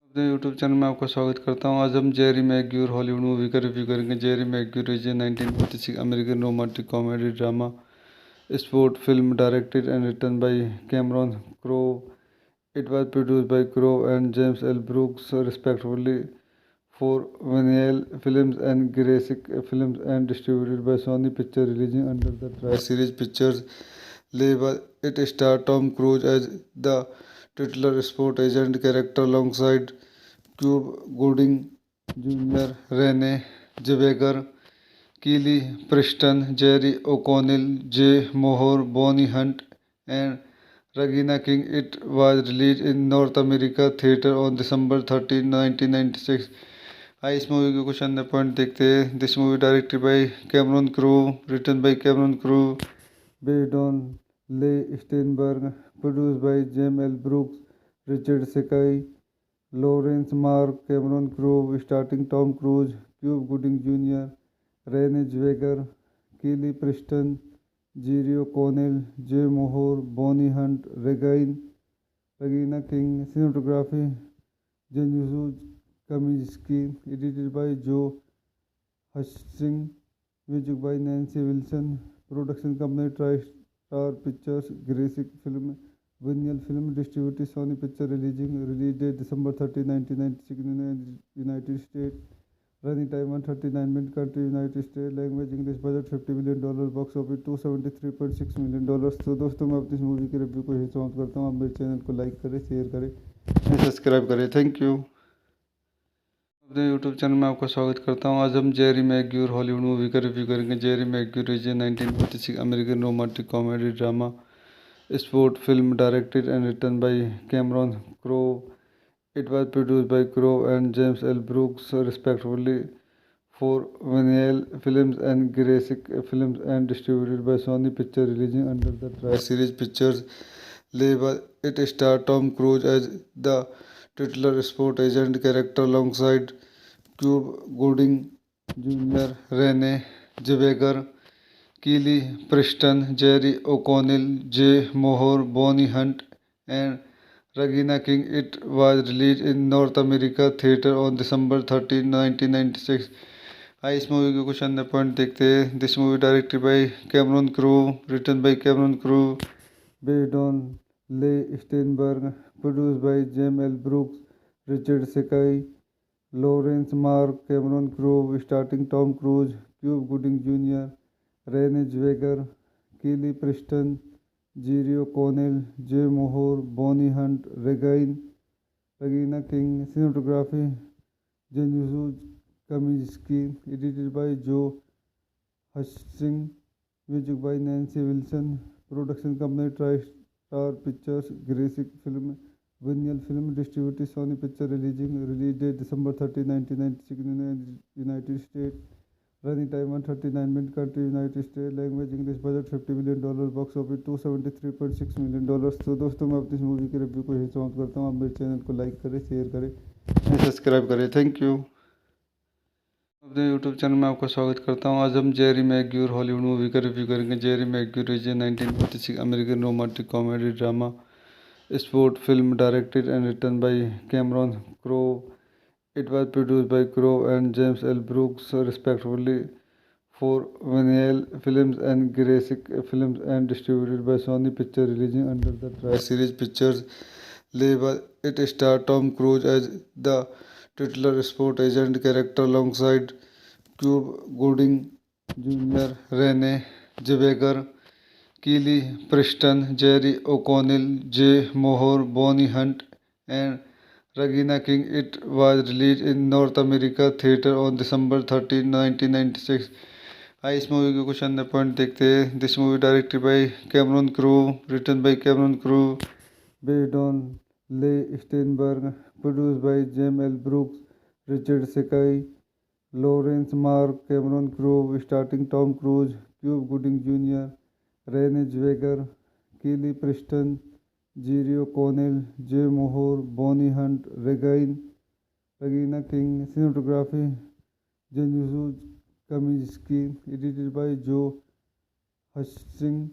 अपने यूट्यूब चैनल में आपका स्वागत करता हूँ। आज हम जेरी मैग्यूर हॉलीवुड मूवी का रिव्यू करेंगे। Jerry Maguire is a 1956 American romantic comedy drama sport film directed and written by Cameron Crowe. It was produced by Crowe and James L. Brooks, respectively, for Vinyl Films and Graphic Films, and distributed by Sony Pictures, releasing under the Tri-Series Pictures label. It stars Tom Cruise as the titular sport agent character alongside Cuba Gooding Jr., Renee Zellweger, Kelly Preston, Jerry O'Connell, Jay Moore, Bonnie Hunt, and Regina King. It was released in North America theater on December 13, 1996. आइए इस movie के कुछ अन्य point देखते हैं। This movie directed by Cameron Crowe, written by Cameron Crowe, based on ले Steinberg, produced by James L Brooks, Richard Sakai, Laurence Mark, Cameron Crowe, starting Tom Cruise, Cuba Gooding Junior, Renee Zellweger, Kelly Preston, Jerry Connell, Jay Mohr, Bonnie Hunt, Regina King. Cinematography Janusz Kaminski, edited by Joe Hutshing, music by Nancy Wilson, production company Tri Star Pictures Graphic Film Vinyl Film Distributed Sony Picture Release date December 30, 1996 in United States. Running time 139 minutes. Country United States. Language English. Budget $50 million. Box office $273.6 million. तो दोस्तों मैं अपनी इस movie के review को यही समाप्त करता हूँ। आप मेरे चैनल को लाइक करें, शेयर करें, सब्सक्राइब करें। Thank you. अपने यूट्यूब चैनल में आपका स्वागत करता हूँ। आज हम जेरी मैग्यूर हॉलीवुड मूवी का रिव्यू करेंगे। Jerry Maguire is a 1956 American romantic comedy drama sport film directed and written by Cameron Crowe. It was produced by Crowe and James L. Brooks, respectively, for Vinyl Films and Graphic Films, and distributed by Sony Pictures, releasing under the Tri-Series Pictures label. It stars Tom Cruise as the titular sport agent character alongside Cuba Gooding Jr., Renee Zellweger, Kelly Preston, Jerry O'Connell, Jay Moore, Bonnie Hunt, and Regina King. It was released in North America theater on December 13, 1996. आइए इस movie के कुछ अन्य point देखते हैं। This movie directed by Cameron Crowe, written by Cameron Crowe, based on ले Steinberg, produced by James L Brooks, Richard Sakai, Laurence Mark, Cameron Crowe, starting Tom Cruise, Cuba Gooding Junior, Renee Zellweger, Kelly Preston, Jerry O'Connell, Jay Mohr, Bonnie Hunt, Regina King. Cinematography Janusz Kaminski, edited by Joe हचिंस, music by Nancy Wilson. Production company try star pictures Gracie film Vinyl film distributed Sony Picture release date December 30, 1996 in United States. Running time 139 minutes. Country United States. Language English. Budget $50 million. Box office $273.6 million. तो दोस्तों मैं अपनी इस movie के review को यही समाप्त करता हूँ। आप मेरे चैनल को लाइक करें, शेयर करें, सब्सक्राइब करें। Thank you. अपने यूट्यूब चैनल में आपका स्वागत करता हूँ। आज हम जेरी मैग्यूर हॉलीवुड मूवी का रिव्यू करेंगे। Jerry Maguire is a 1956 American romantic comedy drama sport film directed and written by Cameron Crowe. It was produced by Crowe and James L. Brooks, respectively, for Vinyl Films and Graphic Films, and distributed by Sony Pictures, releasing under the Tri-Series Pictures label. It stars Tom Cruise as the titular sport agent character alongside Cuba Gooding Jr., Renee Zellweger, Kelly Preston, Jerry O'Connell, Jay Moore, Bonnie Hunt, and Regina King. It was released in North America theater on December 13, 1996. आइए इस movie के कुछ अन्य point देखते हैं। This movie directed by Cameron Crowe, written by Cameron Crowe, based on ले Steinberg, produced by James L Brooks, Richard Sakai, Laurence Mark, Cameron Crowe, starting Tom Cruise, Cuba Gooding Junior, Renee Zellweger, Kelly Preston, Jerry O'Connell, Jay Mohr, Bonnie Hunt, Regina King. Cinematography Janusz Kaminski, edited by Joe हचिंस,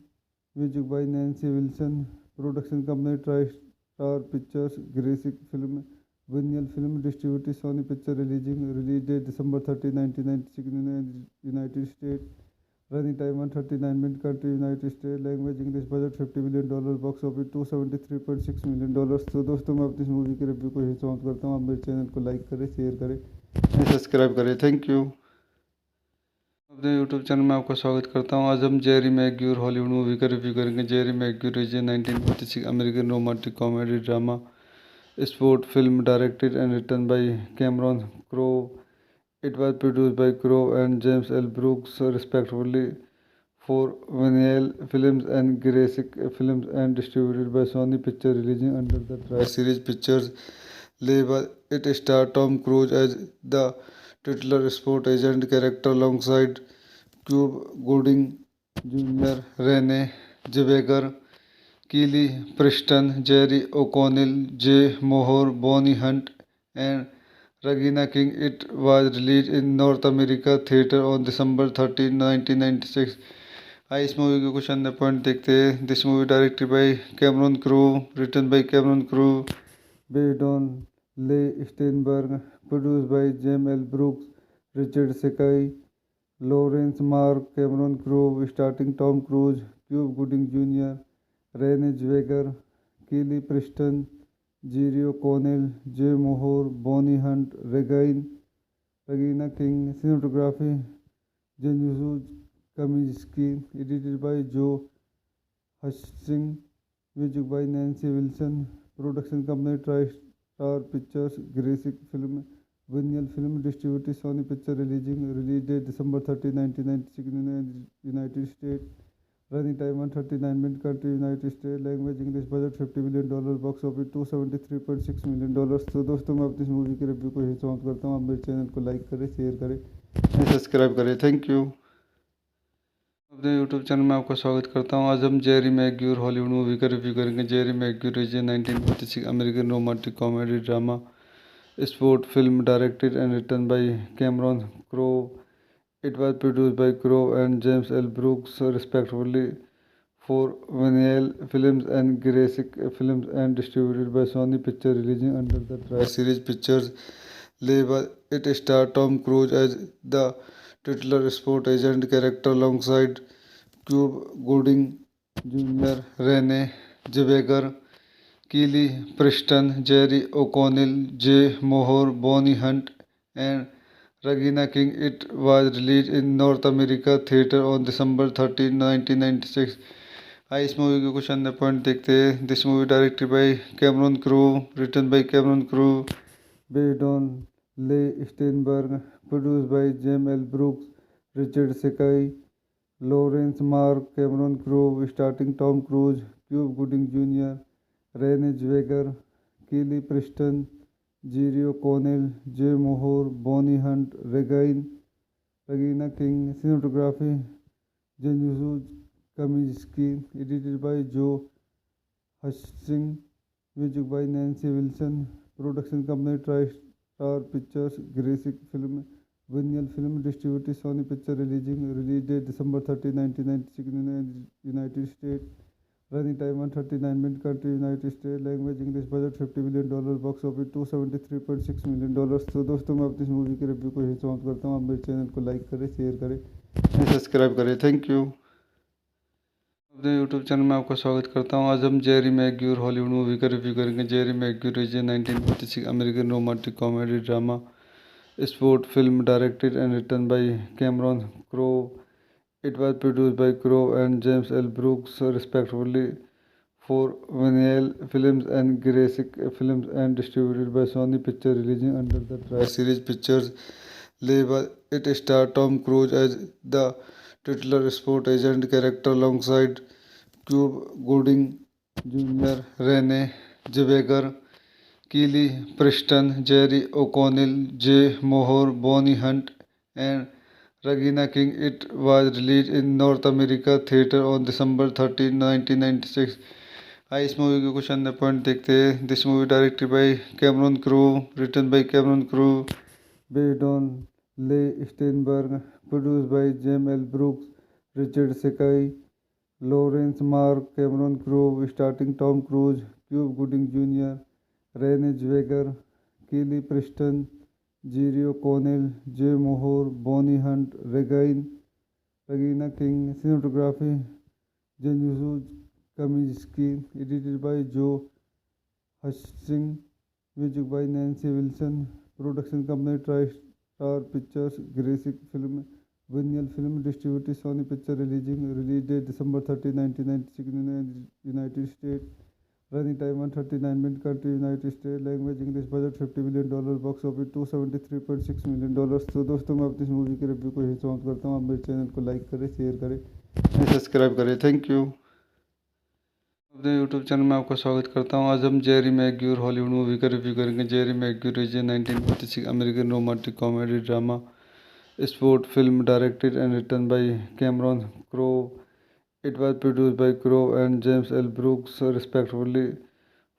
music by Nancy Wilson. Production company try star pictures Gracie film Vinyl film distributed Sony Picture release date December 30, 1996 in United States. Running time 139 minutes. Country United States. Language English. Budget $50 million. Box office $273.6 million. तो दोस्तों मैं अपनी इस movie के review को यही समाप्त करता हूँ। आप मेरे चैनल को लाइक करें, शेयर करें, सब्सक्राइब करें। Thank you. अपने यूट्यूब चैनल में आपका स्वागत करता हूँ। आज हम जेरी मैग्यूर हॉलीवुड मूवी का रिव्यू करेंगे। Jerry Maguire is a 1956 American romantic comedy drama sport film directed and written by Cameron Crowe. It was produced by Crowe and James L. Brooks, respectively, for Vinyl Films and Graphic Films, and distributed by Sony Pictures, releasing under the Tri-Series Pictures label. It stars Tom Cruise as the titular sport agent character alongside Cuba Gooding Jr., Renee Zellweger, Kelly Preston, Jerry O'Connell, Jay Moore, Bonnie Hunt, and Regina King. It was released in North America theater on December 13, 1996. आइए इस movie के कुछ अन्य point देखते हैं। This movie directed by Cameron Crowe, written by Cameron Crowe, based on ले Steinberg, produced by James L Brooks, Richard Sakai, Laurence Mark, Cameron Crowe, starting Tom Cruise, Cube Gooding Jr., Renee Zellweger, Kelly Preston, Jerry O'Connell, Jay Moore, Bonnie Hunt, Regina King. Cinematography Janusz Kaminski. Edited by Joe Hutchins. Music by Nancy Wilson. Production company TriStar Pictures. Graphic Film. Vinyl Film Distributed Sony Pictures. Release date December 30, 1996 in the United States. Running time 139 minutes. Country United States. Language English. Budget $50 million. Box office $273.6 million. तो दोस्तों मैं अपनी इस movie के review को यही समाप्त करता हूँ। आप मेरे चैनल को लाइक करें, शेयर करें, सब्सक्राइब करें। Thank you. अपने यूट्यूब चैनल में आपका स्वागत करता हूँ। आज हम जेरी मैग्यूर हॉलीवुड मूवी का रिव्यू करेंगे। Jerry Maguire is a 1956 American romantic comedy drama sport film directed and written by Cameron Crowe. It was produced by Crowe and James L. Brooks respectively for Vinyl Films and Graphic Films and distributed by Sony Pictures, releasing under the Tri-Series Pictures label. It stars Tom Cruise as the titular sport agent character alongside Cube Gooding Jr., Renee Zellweger, Kelly Preston, Jerry O'Connell, Jay Moore, Bonnie Hunt, and Regina King. It was released in North America theater on December 13, 1996. आइए इस movie के कुछ अन्य point देखते हैं। This movie directed by Cameron Crowe, written by Cameron Crowe, based on ले Steinberg, produced by James L Brooks, Richard Sakai, Laurence Mark, Cameron Crowe, starting Tom Cruise, Cuba Gooding Junior, Renee Zellweger, Kelly Preston, Jerry O'Connell, Jay Moore, Bonnie Hunt, Regina King. Cinematography Janusz Kaminski. Edited by Joe Hutchins. Music by Nancy Wilson. Production company TriStar Pictures. Graphic Film. Vinyl Film Distributed Sony Pictures, release date December 30, 1996 in the United States. Running time 139 minutes. Country United States. Language English. Budget $50 million. Box office $273.6 million. तो दोस्तों मैं अपनी इस movie के review को यही समाप्त करता हूँ। आप मेरे चैनल को लाइक करें, शेयर करें, सब्सक्राइब करें। Thank you. अपने यूट्यूब चैनल में आपका स्वागत करता हूँ। आज हम जेरी मैग्यूर हॉलीवुड मूवी का रिव्यू करेंगे। Jerry Maguire is a 1956 American romantic comedy drama sport film directed and written by Cameron Crowe. It was produced by Crowe and James L. Brooks respectively for Vinyl Films and Graphic Films and distributed by Sony Pictures, releasing under the Tri-Series Pictures label. It stars Tom Cruise as the titular sport agent character alongside Cube Gooding Jr., Renee Zellweger, Kelly Preston, Jerry O'Connell, Jay Moore, Bonnie Hunt, and Regina King. It was released in North America theater on December 13, 1996. आइए इस movie के कुछ अन्य point देखते हैं। This movie directed by Cameron Crowe, written by Cameron Crowe, based on ले Steinberg, produced by James L Brooks, Richard Sakai, Laurence Mark, Cameron Crowe, starting Tom Cruise, Cuba Gooding Junior, Renee Zellweger, Kelly Preston, Jerry O'Connell, Jay Moore, Bonnie Hunt, Regina King. Cinematography Janusz Kaminski. Edited by Joe Hutchins. Music by Nancy Wilson. Production company TriStar Pictures. Graphic Film. Vinyl Film Distributed Sony Pictures, release date December 30, 1996 in the United States. Running time 139 minutes. Country United States. Language English. Budget $50 million. Box office $273.6 million. तो दोस्तों मैं अपनी इस movie के review को यही समाप्त करता हूँ। आप मेरे चैनल को लाइक करें, शेयर करें, सब्सक्राइब करें। Thank you. अपने यूट्यूब चैनल में आपका स्वागत करता हूँ। आज हम जेरी मैग्यूर हॉलीवुड मूवी का रिव्यू करेंगे। Jerry Maguire is a 1956 American romantic comedy drama sport film directed and written by Cameron Crowe. It was produced by Crowe and James L. Brooks respectively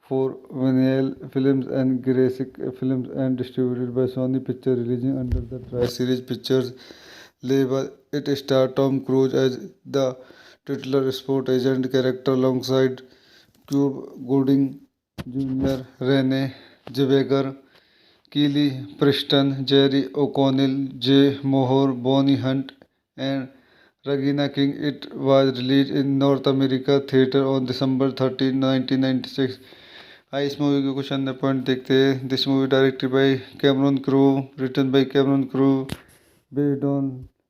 for Vinyl Films and Graphic Films and distributed by Sony Pictures, releasing under the Tri-Series Pictures label. It stars Tom Cruise as the titular sport agent character alongside Cube Gooding Jr., Renee Zellweger, Kelly Preston, Jerry O'Connell, Jay Moore, Bonnie Hunt, and Regina King. It was released in North America theater on December 13, 1996. आइए इस movie के कुछ अन्य point देखते हैं. This movie directed by Cameron Crowe, written by Cameron Crowe, based on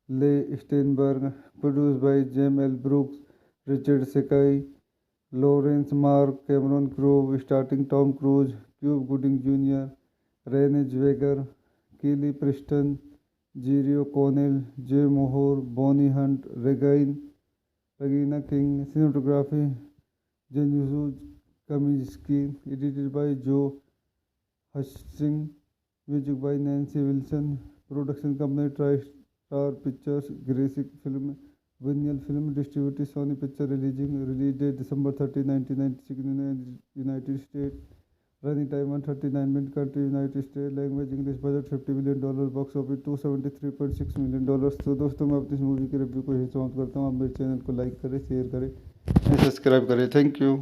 ले Steinberg, produced by James L Brooks, Richard Sakai, Laurence Mark, Cameron Crowe, starting Tom Cruise, Cuba Gooding Junior, Renee Zellweger, Kelly Preston, Jerry O'Connell, Jay Mohr, Bonnie Hunt, Regina King. Cinematography Janusz Kaminski. Edited by Joe हचिंस. Music by Nancy Wilson. Production company try star pictures, Gracie film, Vinyl film distributed Sony Picture. Release date December 30, 1996 in United States. Running time 139 minutes. Country United States. Language English. Budget $50 million. Box office $273.6 million. तो दोस्तों मैं अपनी इस movie के review को यही समाप्त करता हूँ. आप मेरे चैनल को लाइक करें, शेयर करें, सब्सक्राइब करें. Thank you.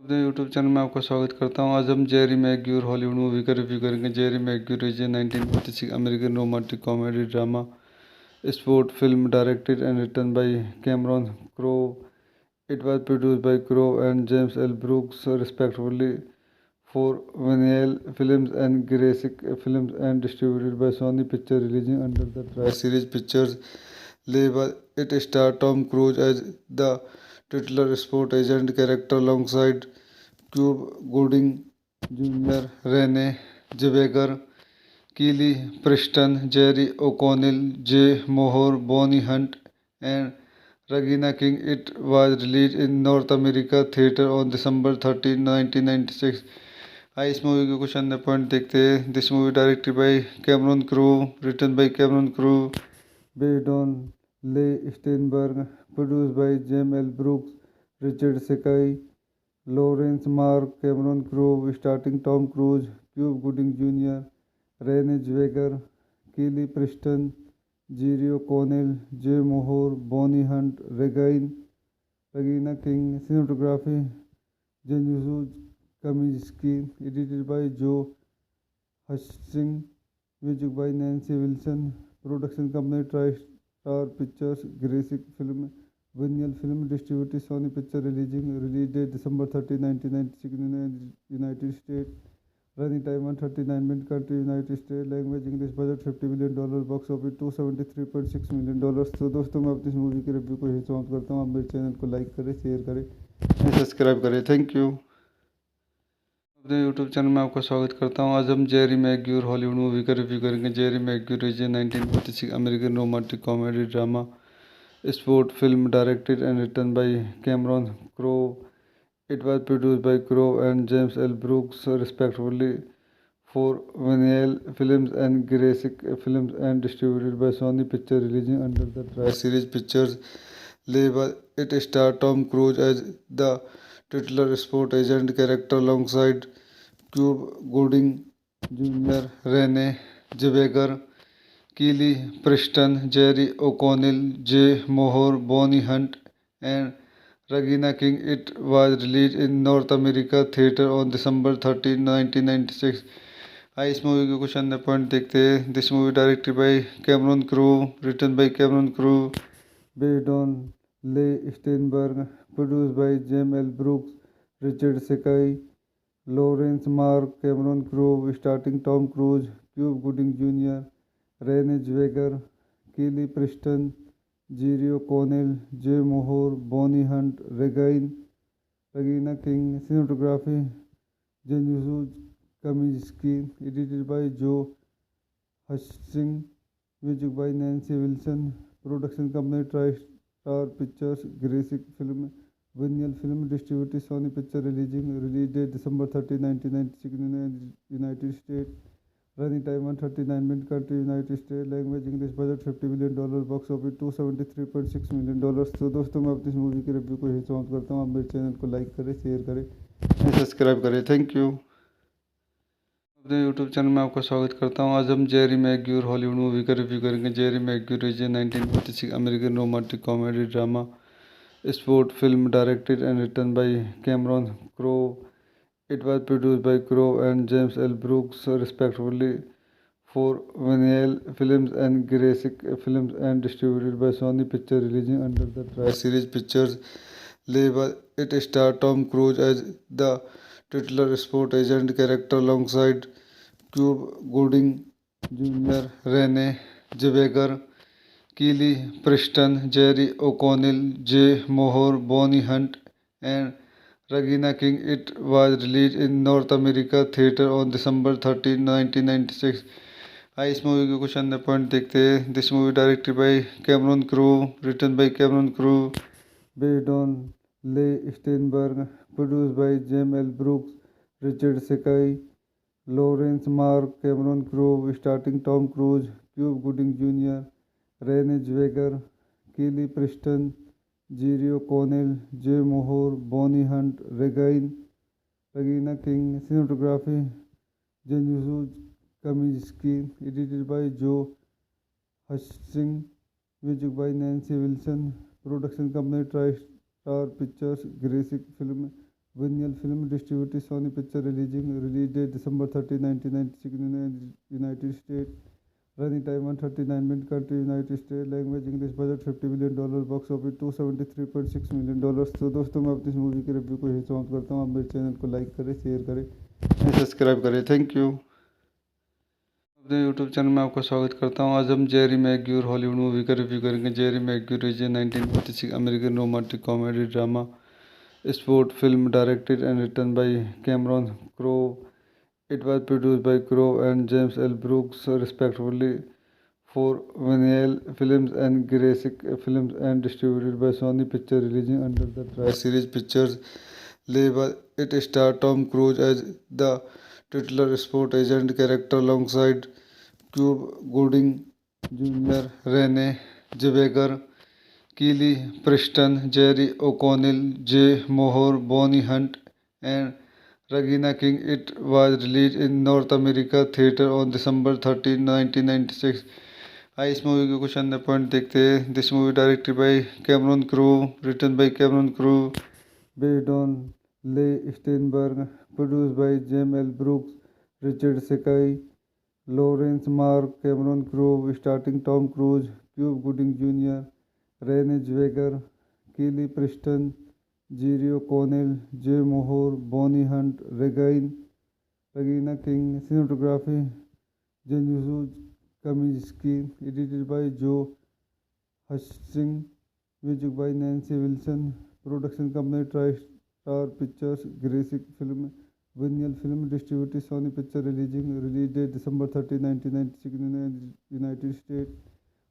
अपने यूट्यूब चैनल में आपका स्वागत करता हूँ. आज हम जेरी मैग्यूर हॉलीवुड मूवी का रिव्यू करेंगे. Jerry Maguire is a 1956 American romantic comedy drama sport film directed and written by Cameron Crowe. It was produced by Crowe and James L. Brooks, respectively, for Vinyl Films and Graphic Films, and distributed by Sony Pictures, releasing under the Tri-Series Pictures label. It stars Tom Cruise as the titular sport agent character alongside Cuba Gooding Jr., Renee Zellweger, Kelly Preston, Jerry O'Connell, Jay Moore, Bonnie Hunt, and Regina King. It was released in North America theater on December 13, 1996. आइए इस movie के कुछ अन्य point देखते हैं. This movie directed by Cameron Crowe, written by Cameron Crowe, based on ले Steinberg, produced by James L Brooks, Richard Sakai, Laurence Mark, Cameron Crowe, starting Tom Cruise, Cuba Gooding Junior, Renee Zellweger, Kelly Preston, Jerry O'Connell, Jay Mohr, Bonnie Hunt, Regina King. Cinematography Janusz Kaminski. Edited by Joe हचिंस. Music by Nancy Wilson. Production company try star pictures, Gracie film, Vinyl film distributed Sony Picture. Release date December 30, 1996 in United States. Running time 139 minutes. Country United States. Language English. Budget $50 million. Box office $273.6 million. तो दोस्तों मैं अपनी इस movie के review को यही समाप्त करता हूँ. आप मेरे चैनल को लाइक करें, शेयर करें, सब्सक्राइब करें. Thank you. अपने यूट्यूब चैनल में आपका स्वागत करता हूँ. आज हम जेरी मैग्यूर हॉलीवुड मूवी का रिव्यू करेंगे. Jerry Maguire is a 1956 American romantic comedy drama sport film directed and written by Cameron Crowe. It was produced by Crowe and James L. Brooks, respectively, for Vinyl Films and Graphic Films, and distributed by Sony Pictures, releasing under the Tri-Series Pictures label. It stars Tom Cruise as the titular sport agent character alongside Cuba Gooding Jr., Renee Zellweger, Kelly Preston, Jerry O'Connell, Jay Moore, Bonnie Hunt, and Regina King. It was released in North America theater on December 13, 1996. आइए इस movie के कुछ अन्य point देखते हैं. This movie directed by Cameron Crowe, written by Cameron Crowe, based on ले Steinberg, produced by James L Brooks, Richard Sakai, Laurence Mark, Cameron Crowe, starting Tom Cruise, Cuba Gooding Junior, Renee Zellweger, Kelly Preston, Jerry O'Connell, Jay Mohr, Bonnie Hunt, Regina King. Cinematography Janusz Kaminski. Edited by Joe हचिंस. Music by Nancy Wilson. Production company try star pictures, Gracie film, Vinyl film distributed Sony Picture. Release date December 30, 1996 in United States. Running time 139 minutes. Country United States. Language English. Budget $50 million. Box office $273.6 million. तो दोस्तों मैं अपनी इस movie के review को यही समाप्त करता हूँ. आप मेरे चैनल को लाइक करें, शेयर करें, सब्सक्राइब करें. Thank you. अपने यूट्यूब चैनल में आपका स्वागत करता हूँ. आज हम जेरी मैग्यूर हॉलीवुड मूवी का रिव्यू करेंगे. Jerry Maguire is a 1956 American romantic comedy drama sport film directed and written by Cameron Crowe. It was produced by Crowe and James L. Brooks, respectively, for Vinyl Films and Graphic Films and distributed by Sony Pictures, releasing under the Tri-Series Pictures label. It stars Tom Cruise as the titular sport agent character alongside Cuba Gooding Jr., Renee Zellweger, Kelly Preston, Jerry O'Connell, Jay Moore, Bonnie Hunt, and Regina King. It was released in North America theater on December 13, 1996. आइए इस movie के कुछ अन्य point देखते हैं। This movie directed by Cameron Crowe, written by Cameron Crowe, based on ले Steinberg, produced by James L Brooks, Richard Sakai, Laurence Mark, Cameron Crowe, starting Tom Cruise, Cuba Gooding Junior, Renee Zellweger, Kelly Preston, Jerry O'Connell, Jay Mohr, Bonnie Hunt, Regina King. Cinematography Janusz Kaminski, edited by Joe Hutchins, music by Nancy Wilson, production company TriStar Pictures, Graphic Film, Vinyl Film, distributed Sony Pictures, release date December 30, 1996 in the United States, running time 139 minutes, country United States, language English, budget $50 million, box office $273.6 million। तो दोस्तों मैं अपनी इस movie के review को यही समाप्त करता हूँ। आप मेरे चैनल को लाइक करें, शेयर करें, सब्सक्राइब करें। Thank you. अपने यूट्यूब चैनल में आपका स्वागत करता हूं। आज हम जेरी मैग्यूर हॉलीवुड मूवी का रिव्यू करेंगे। Jerry Maguire is a 1956 American romantic comedy drama sport film directed and written by Cameron Crowe. It was produced by Crowe and James L Brooks respectively for Vinyl Films and Gracie Films and distributed by Sony picture, releasing under the Tri Series Pictures label. It stars Tom Cruise as the titular sport agent character alongside Cuba Gooding Jr., Renee Zellweger, Kelly Preston, Jerry O'Connell, Jay Moore, Bonnie Hunt, and Regina King. It was released in North America theater on December 13, 1996। आइए इस movie के कुछ अन्य point देखते हैं। This movie directed by Cameron Crowe, written by Cameron Crowe, based on ले Steinberg, produced by James L Brooks, Richard Sakai, Laurence Mark, Cameron Crowe, starting Tom Cruise, Cuba Gooding Junior, Renee Zellweger, Kelly Preston, Jerry O'Connell, Jay Mohr, Bonnie Hunt, Regina King. Cinematography Janusz Kaminski, edited by Joe Hutchins, music by Nancy Wilson, production company TriStar Pictures, Graphic Film, Vinyl Film, distributed Sony Pictures, release date December 30, 1996 in the United States,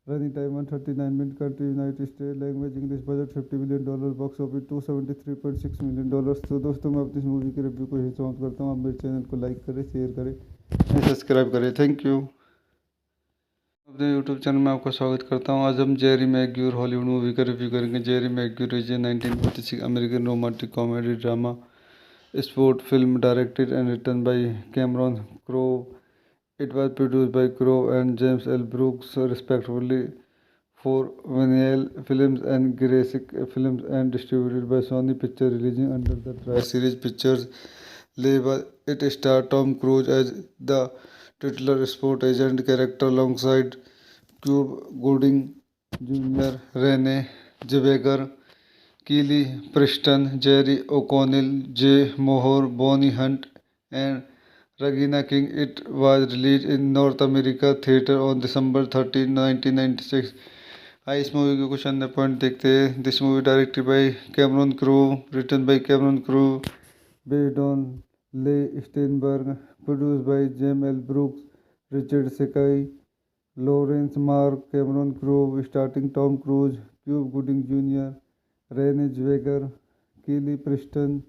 running time 139 minutes, country United States, language English, budget $50 million, box office $273.6 million। तो दोस्तों मैं अपनी इस movie के review को यही समाप्त करता हूँ। आप मेरे चैनल को लाइक करें, शेयर करें, सब्सक्राइब करें। Thank you. अपने यूट्यूब चैनल में आपका स्वागत करता हूं। आज हम जेरी मैग्यूर हॉलीवुड मूवी का रिव्यू करेंगे। Jerry Maguire is a 1956 American romantic comedy drama sport film directed and written by Cameron Crowe. It was produced by Crowe and James L Brooks respectively for Vinyl Films and Gracie Films and distributed by Sony picture, releasing under the Tri Series Pictures label. It stars Tom Cruise as the titular sport agent character alongside Cuba Gooding Jr., Renee Zellweger, Kelly Preston, Jerry O'Connell, Jay Moore, Bonnie Hunt, and Regina King. It was released in North America theater on December 13, 1996। आइए इस movie के कुछ अन्य point देखते हैं। This movie directed by Cameron Crowe, written by Cameron Crowe, based on ले Steinberg, produced by James L Brooks, Richard Sakai, Laurence Mark, Cameron Crowe, starting Tom Cruise, Cuba Gooding Junior, Renee Zellweger, Kelly Preston,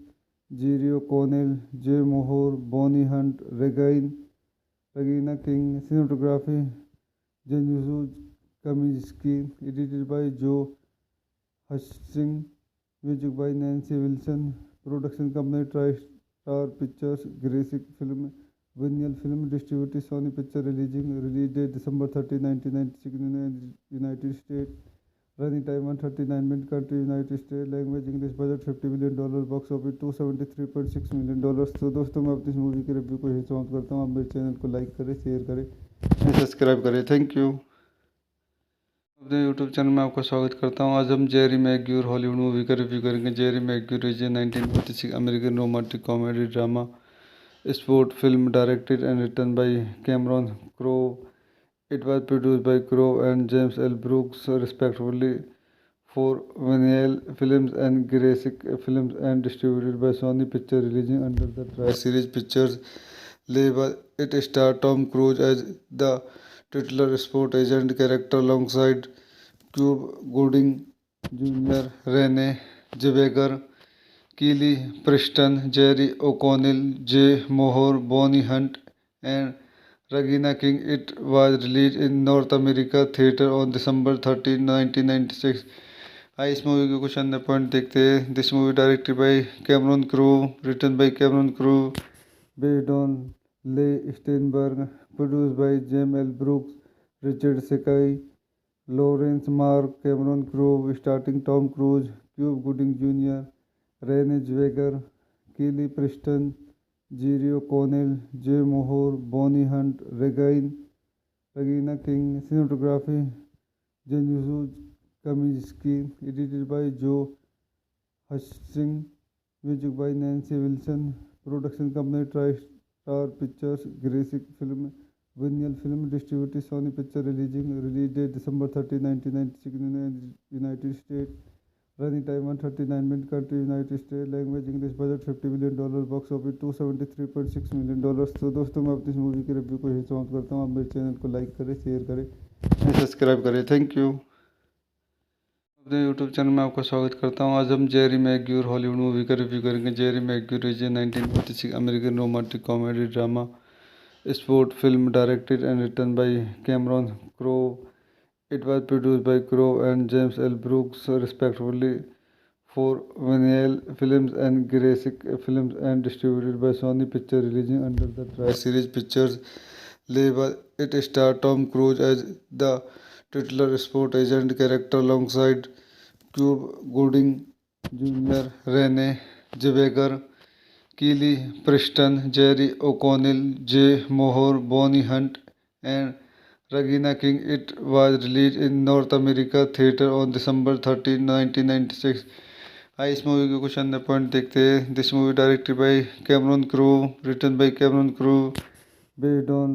Jerry O'Connell, Jay Mohr, Bonnie Hunt, Regina King. Cinematography Janusz Kaminski, edited by Joe Hutchins, music by Nancy Wilson, production company TriStar Pictures, Graphic Film, Vinyl Film, distributed Sony Pictures, release date December 30, 1996 in the United States, Running time 139 minutes. Country United States. Language English. Budget $50 million. Box office $273.6 million. तो दोस्तों मैं अपनी इस movie के review को यही समाप्त करता हूँ। आप मेरे चैनल को लाइक करें, शेयर करें, सब्सक्राइब करें। Thank you. अपने यूट्यूब चैनल में आपका स्वागत करता हूँ। आज हम जेरी मैग्यूर हॉलीवुड मूवी का रिव्यू करेंगे। Jerry Maguire is a 1956 American romantic comedy drama sport film directed and written by Cameron Crowe. It was produced by Crowe and James L. Brooks, respectively, for Vinyl Films and Graphic Films, and distributed by Sony Pictures, releasing under the Tri-Series Pictures label. It stars Tom Cruise as the titular sport agent character alongside Cuba Gooding Jr., Renee Zellweger, Kelly Preston, Jerry O'Connell, Jay Moore, Bonnie Hunt, and Regina King. It was released in North America theater on December 13, 1996. आइए इस movie के कुछ अन्य point देखते हैं। This movie directed by Cameron Crowe, written by Cameron Crowe, based on ले Steinberg, produced by James L Brooks, Richard Sakai, Laurence Mark, Cameron Crowe, starting Tom Cruise, Cuba Gooding Junior, Renee Zellweger, Kelly Preston, Jerry O'Connell, Jay Mohr, Bonnie Hunt, Regina King. Cinematography Janusz Kaminski, edited by Joe हचिंस, music by Nancy Wilson. Production company try star pictures, Gracie film, Vinyl film, distributed Sony Picture, release date December 30, 1996 United State. Running time 139 minutes. Country United States. Language English. Budget $50 million. Box office $273.6 million. तो दोस्तों मैं अपनी इस movie के review को यही समाप्त करता हूँ। आप मेरे चैनल को लाइक करें, शेयर करें, सब्सक्राइब करें। Thank you. अपने यूट्यूब चैनल में आपका स्वागत करता हूँ। आज हम जेरी मैग्यूर हॉलीवुड मूवी का रिव्यू करेंगे। Jerry Maguire is a 1956 American romantic comedy drama sport film directed and written by Cameron Crowe. It was produced by Crowe and James L. Brooks, respectively, for Vinyl Films and Graphic Films, and distributed by Sony Pictures, releasing under the Tri-Series Pictures label. It stars Tom Cruise as the titular sport agent character alongside Cuba Gooding Jr., Renee Zellweger, Kelly Preston, Jerry O'Connell, Jay Moore, Bonnie Hunt, and Regina King. It was released in North America theater on December 13, 1996. आइए इस movie के कुछ अन्य point देखते हैं। This movie directed by Cameron Crowe, written by Cameron Crowe, based on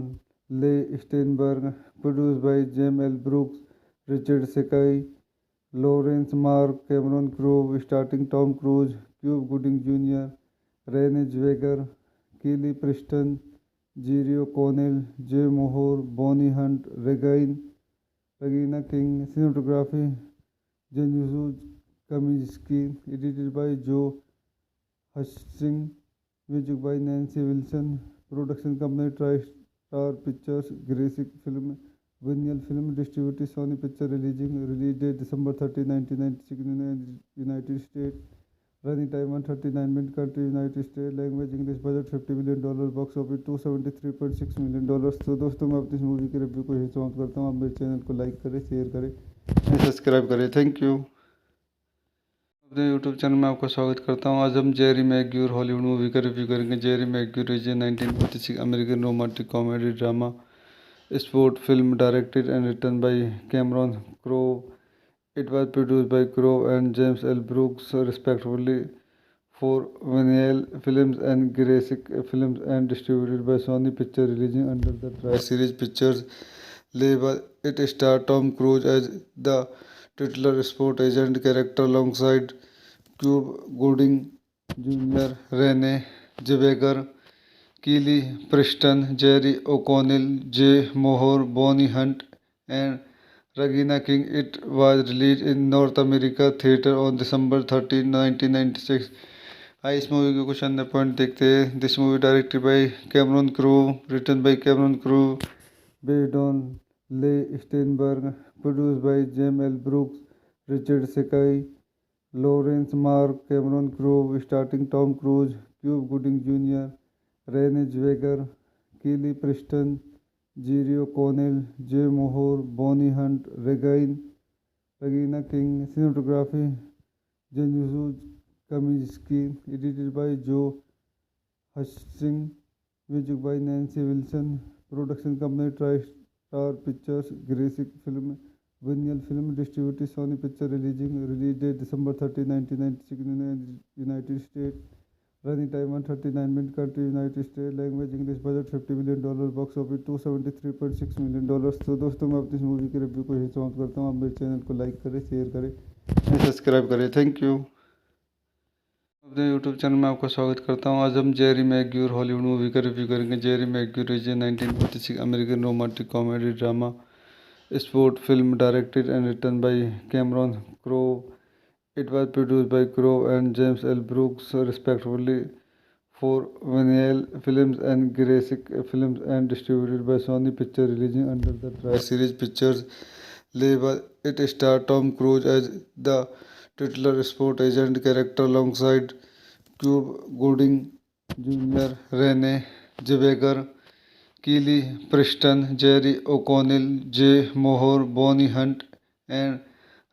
ले Steinberg, produced by James L Brooks, Richard Sakai, Laurence Mark, Cameron Crowe, starting Tom Cruise, Cuba Gooding Junior, Renee Zellweger, Kelly Preston, Jerry O'Connell, Jay Mohr, Bonnie Hunt, Regina King. Cinematography Janusz Kaminski, edited by Joe हचिंस, music by Nancy Wilson. Production company try star pictures, Gracie film, Vinyl film, distributed Sony Picture, release date December 30, 1996 United State. Running time 139 minutes. Country United States. Language English. Budget $50 million. Box office $273.6 million. तो दोस्तों मैं अपनी इस movie के review को यही समाप्त करता हूँ। आप मेरे चैनल को लाइक करें, शेयर करें, सब्सक्राइब करें। Thank you. अपने यूट्यूब चैनल में आपका स्वागत करता हूँ। आज हम जेरी मैग्यूर हॉलीवुड मूवी का रिव्यू करेंगे। Jerry Maguire is a 1956 American romantic comedy drama sport film directed and written by Cameron Crowe. It was produced by Crowe and James L. Brooks, respectively, for Vinyl Films and Graphic Films, and distributed by Sony Pictures, releasing under the Tri-Series Pictures label. It stars Tom Cruise as the titular sport agent character alongside Cuba Gooding Jr., Renee Zellweger, Kelly Preston, Jerry O'Connell, Jay Moore, Bonnie Hunt, and Regina King. It was released in North America theater on December 13, 1996. आइए इस movie के कुछ अन्य point देखते हैं। This movie directed by Cameron Crowe, written by Cameron Crowe, based on ले Steinberg, produced by James L Brooks, Richard Sakai, Laurence Mark, Cameron Crowe, starting Tom Cruise, Cuba Gooding Junior, Renee Zellweger, Kelly Preston, Jerry O'Connell, Jay Mohr, Bonnie Hunt, Regina King. Cinematography Janusz Kaminski. Edited by Joe Hastings. Music by Nancy Wilson. Production company TriStar Pictures. Gracie Film. Vinyl Film. Distributed Sony Picture. Release date December 30, 1996 in United States. Running time 139 minutes. Country United States. Language English. Budget $50 million. Box office $273.6 million. तो दोस्तों मैं अपनी इस movie के review को यही समाप्त करता हूँ। आप मेरे चैनल को लाइक करें, शेयर करें, सब्सक्राइब करें। Thank you. अपने यूट्यूब चैनल में आपका स्वागत करता हूँ। आज हम जेरी मैग्यूर हॉलीवुड मूवी का रिव्यू करेंगे। Jerry Maguire is a 1956 American romantic comedy drama sport film directed and written by Cameron Crowe. It was produced by Crowe and James L. Brooks, respectively, for Vinyl Films and Gracie Films, and distributed by Sony Pictures, releasing under the Tri-Series Pictures label. It stars Tom Cruise as the titular sport agent character alongside Cuba Gooding Jr., Renee Zellweger, Kelly Preston, Jerry O'Connell, Jay Moore, Bonnie Hunt, and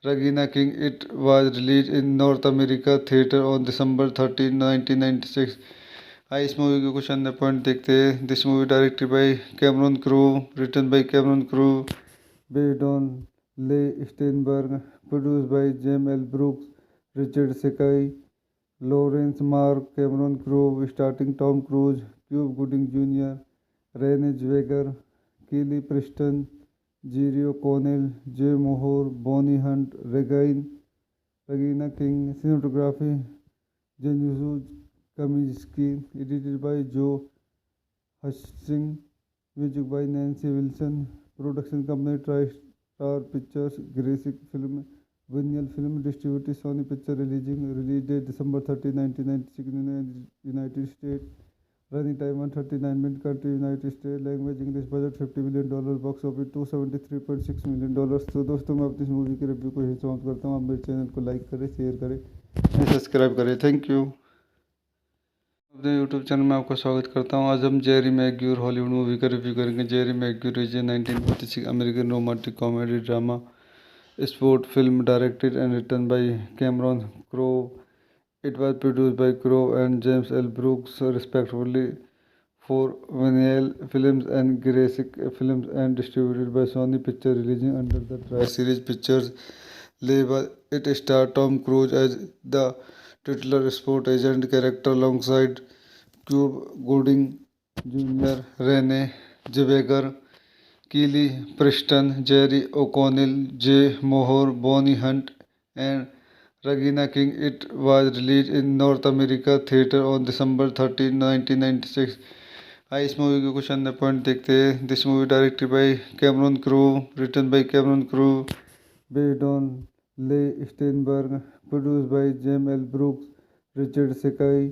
Regina King. It was released in North America theater on December 13, 1996. आइए इस movie के कुछ अन्य point देखते हैं। This movie directed by Cameron Crowe, written by Cameron Crowe, based on ले Steinberg, produced by James L Brooks, Richard Sakai, Laurence Mark, Cameron Crowe, starting Tom Cruise, Cuba Gooding Junior, Renee Zellweger, Kelly Preston, Jerry O'Connell, Jay Moore, Bonnie Hunt, Regina King. Cinematography Janusz Kaminski. Edited by Joe Hastings. Music by Nancy Wilson. Production company TriStar Pictures. Gracie Film. Vinyl Film. Distributed Sony Pictures, release date December 30, 1996 in United States. Running time 139 minutes. Country United States. Language English. Budget $50 million. Box office $273.6 million. तो दोस्तों मैं अपनी इस movie के review को यही समाप्त करता हूँ। आप मेरे चैनल को लाइक करें, शेयर करें, सब्सक्राइब करें। Thank you. अपने यूट्यूब चैनल में आपका स्वागत करता हूँ। आज हम जेरी मैग्यूर हॉलीवुड मूवी का रिव्यू करेंगे। Jerry Maguire is a 1956 American romantic comedy drama sport film directed and written by Cameron Crowe. It was produced by Crowe and James L. Brooks, respectively, for Vinyl Films and Gracie Films, and distributed by Sony Pictures, releasing under the Tri-Series Pictures label. It stars Tom Cruise as the titular sport agent character alongside Cuba Gooding Jr., Renee Zellweger, Kelly Preston, Jerry O'Connell, Jay Moore, Bonnie Hunt, and Regina King. It was released in North America theater on December 13, 1996. आइए इस movie के कुछ अन्य point देखते हैं। This movie directed by Cameron Crowe, written by Cameron Crowe, based on ले Steinberg, produced by James L Brooks, Richard Sakai,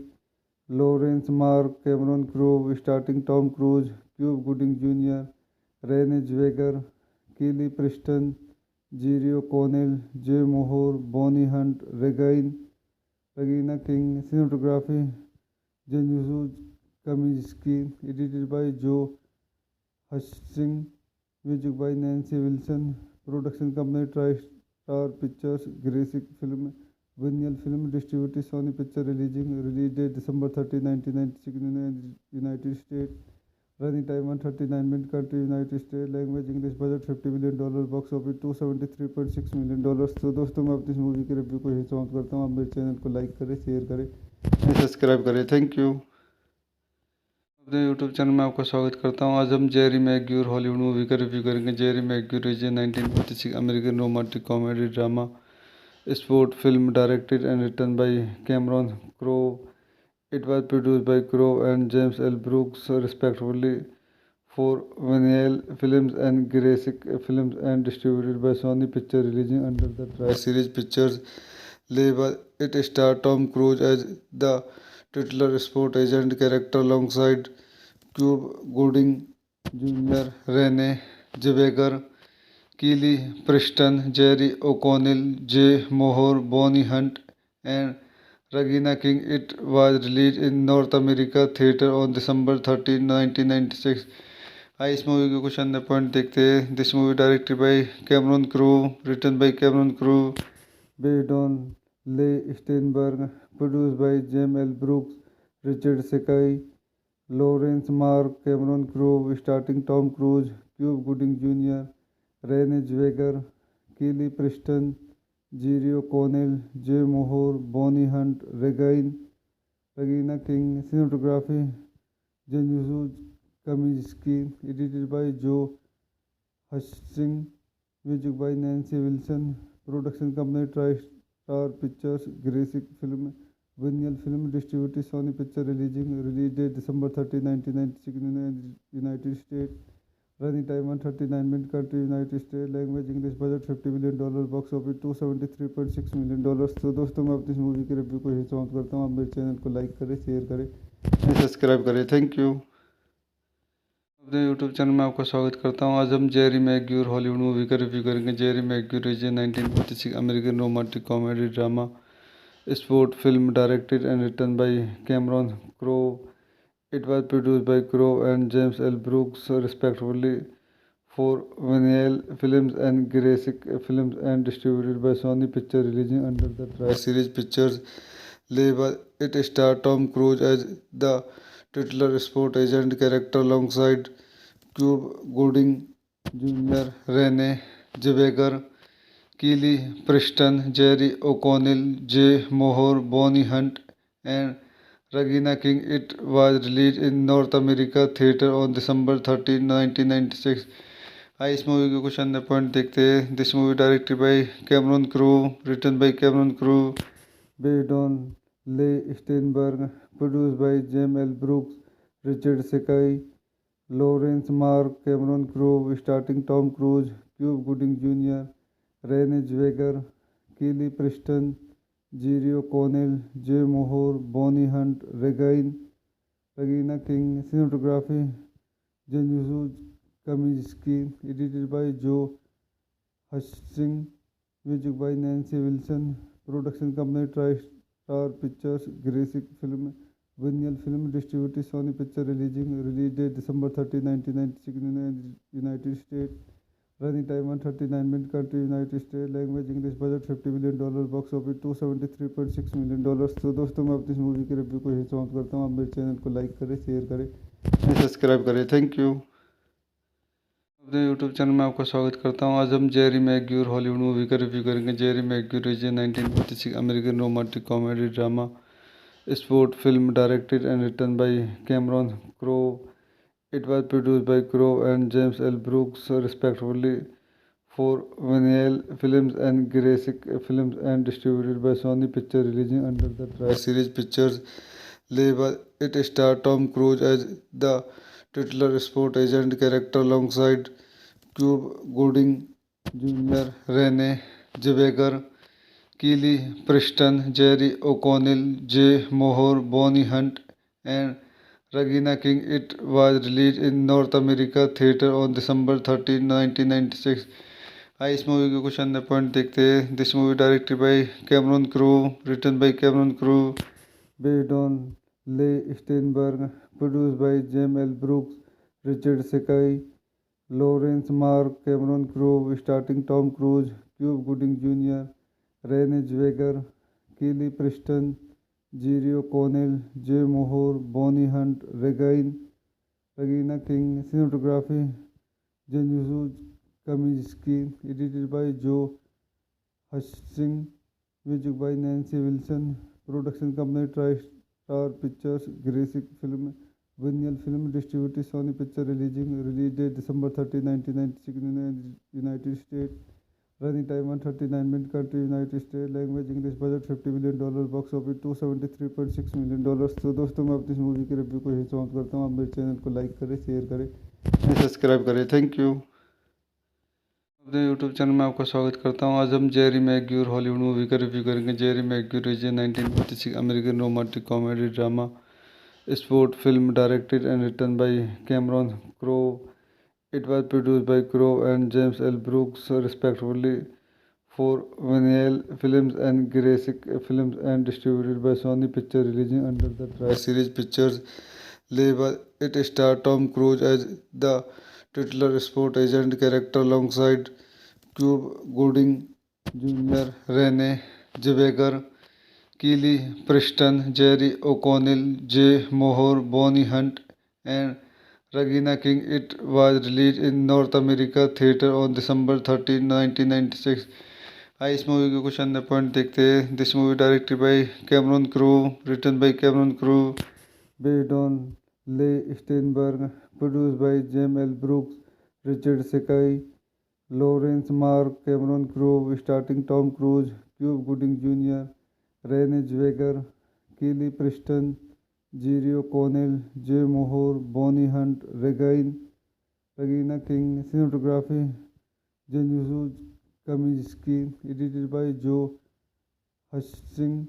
Laurence Mark, Cameron Crowe, starting Tom Cruise, Cuba Gooding Junior, Renee Zellweger, Kelly Preston, Jerry O'Connell, Jay Moore, Bonnie Hunt, Regina King. Cinematography Janusz Kaminski. Edited by Joe Hastings. Music by Nancy Wilson. Production company TriStar Pictures. Gracie Film. Vinyl Film. Distributed Sony Pictures, release date December 30, 1996 in United States. Running time 139 minutes. Country United States. Language English. Budget $50 million. Box office $273.6 million. तो दोस्तों मैं अपनी इस movie के review को यही समाप्त करता हूँ। आप मेरे चैनल को लाइक करें, शेयर करें, सब्सक्राइब करें। Thank you. अपने यूट्यूब चैनल में आपका स्वागत करता हूँ। आज हम जेरी मैग्यूर हॉलीवुड मूवी का रिव्यू करेंगे। Jerry Maguire is a 1956 American romantic comedy drama sport film directed and written by Cameron Crowe. It was produced by Crowe and James L. Brooks, respectively, for Vinyl Films and Gracie Films, and distributed by Sony Pictures, releasing under the Tri-Series Pictures label. It stars Tom Cruise as the titular sport agent character alongside Cuba Gooding Jr., Renee Zellweger, Kelly Preston, Jerry O'Connell, Jay Moore, Bonnie Hunt, and Regina King. It was released in North America theater on December 13, 1996. आइए इस movie के कुछ अन्य point देखते हैं। This movie directed by Cameron Crowe, written by Cameron Crowe, based on ले Steinberg, produced by James L Brooks, Richard Sakai, Laurence Mark, Cameron Crowe, starting Tom Cruise, Cuba Gooding Junior, Renee Zellweger, Kelly Preston, Jerry O'Connell, Jay Mohr, Bonnie Hunt, Regina King. Cinematography Janusz Kaminski, edited by Joe हचिंस, music by Nancy Wilson, production company try star pictures, Gracie film, Vinyl film distributed Sony Picture, release date December 30, 1996 in United States, running time 139 minute, country United State, language English, budget $50 million, box office $273.6 million. तो दोस्तों मैं अपनी इस movie के review को यही समाप्त करता हूँ। आप मेरे चैनल को लाइक करें, शेयर करें, सब्सक्राइब करें। Thank you. अपने यूट्यूब चैनल में आपका स्वागत करता हूँ। आज हम जेरी मैग्यूर हॉलीवुड मूवी का रिव्यू करेंगे। Jerry Maguire is a 1956 American romantic comedy drama sport film directed and written by Cameron Crowe. It was produced by Crowe and James L. Brooks, respectively, for Vinyl Films and Graphic Films, and distributed by Sony Pictures, releasing under the Tri-Series Pictures label. It stars Tom Cruise as the titular sport agent character alongside Cuba Gooding Jr., Renee Zellweger, Kelly Preston, Jerry O'Connell, Jay Moore, Bonnie Hunt, and Regina King. It was released in North America theater on December 13, 1996. आइए इस movie के कुछ अन्य point देखते हैं। This movie directed by Cameron Crowe, written by Cameron Crowe, based on ले Steinberg, produced by James L Brooks, Richard Sakai, Laurence Mark, Cameron Crowe, starting Tom Cruise, Cuba Gooding Junior, Renee Zellweger, Kelly Preston, Jerry O'Connell, Jay Mohr, Bonnie Hunt, Regina King. Cinematography Janusz Kaminski, edited by Joe हचिंस, music by Nancy Wilson, production company try star pictures, Gracie film, Vinyl film distributed Sony Picture, release date December 30, 1996 in United States, running time 139 minute, country United State, language English, budget $50 million, box office $273.6 million. तो दोस्तों मैं अपनी इस movie के review को यही समाप्त करता हूँ। आप मेरे चैनल को लाइक करें, शेयर करें, सब्सक्राइब करें। Thank you. अपने यूट्यूब चैनल में आपका स्वागत करता हूँ। आज हम जेरी मैग्यूर हॉलीवुड मूवी का रिव्यू करेंगे। Jerry Maguire is a 1956 American romantic comedy drama sport film directed and written by Cameron Crowe. It was produced by Crowe and James L. Brooks, respectively, for Vinyl Films and Graphic Films, and distributed by Sony Pictures, releasing under the Tri-Series Pictures label. It stars Tom Cruise as the titular sport agent character alongside Cuba Gooding Jr., Renee Zellweger, Kelly Preston, Jerry O'Connell, Jay Moore, Bonnie Hunt, and Regina King. It was released in North America theater on December 13, 1996. आइए इस movie के कुछ अन्य point देखते हैं। This movie directed by Cameron Crowe, written by Cameron Crowe, based on ले Steinberg, produced by James L Brooks, Richard Sakai, Laurence Mark, Cameron Crowe, starting Tom Cruise, Cuba Gooding Junior, Renee Zellweger, Kelly Preston, Jerry O'Connell, Jay Mohr, Bonnie Hunt, Regina King. Cinematography Janusz Kaminski, edited by Joe हचिंस, music by Nancy Wilson, production company try star pictures, Gracie film, Vinyl film distributed Sony Picture, release date December 30, 1996 in United States, running time 139 minute, country United State, language English, budget $50 million, box office $273.6 million. तो दोस्तों मैं अपनी इस movie के review को यही समाप्त करता हूँ। आप मेरे चैनल को लाइक करें, शेयर करें, सब्सक्राइब करें। Thank you. अपने यूट्यूब चैनल में आपका स्वागत करता हूँ। आज हम जेरी मैग्यूर हॉलीवुड मूवी का रिव्यू करेंगे। Jerry Maguire is a 1956 American romantic comedy drama sport film directed and written by Cameron Crowe. It was produced by Crowe and James L. Brooks, respectively, for Vinyl Films and Graphic Films, and distributed by Sony Pictures, releasing under the Tri-Series Pictures label. It stars Tom Cruise as the titular sport agent character alongside Cuba Gooding Jr., Renee Zellweger, Kelly Preston, Jerry O'Connell, Jay Moore, Bonnie Hunt, and Regina King. It was released in North America theater on December 13, 1996. आइए इस movie के कुछ अन्य point देखते हैं। This movie directed by Cameron Crowe, written by Cameron Crowe, based on ले Steinberg, produced by James L Brooks, Richard Sakai, Laurence Mark, Cameron Crowe, starting Tom Cruise, Cuba Gooding Junior, Renee Zellweger, Kelly Preston, Jerry O'Connell, Jay Mohr, Bonnie Hunt, Regina King. Cinematography Janusz Kaminski, edited by Joe हचिंस,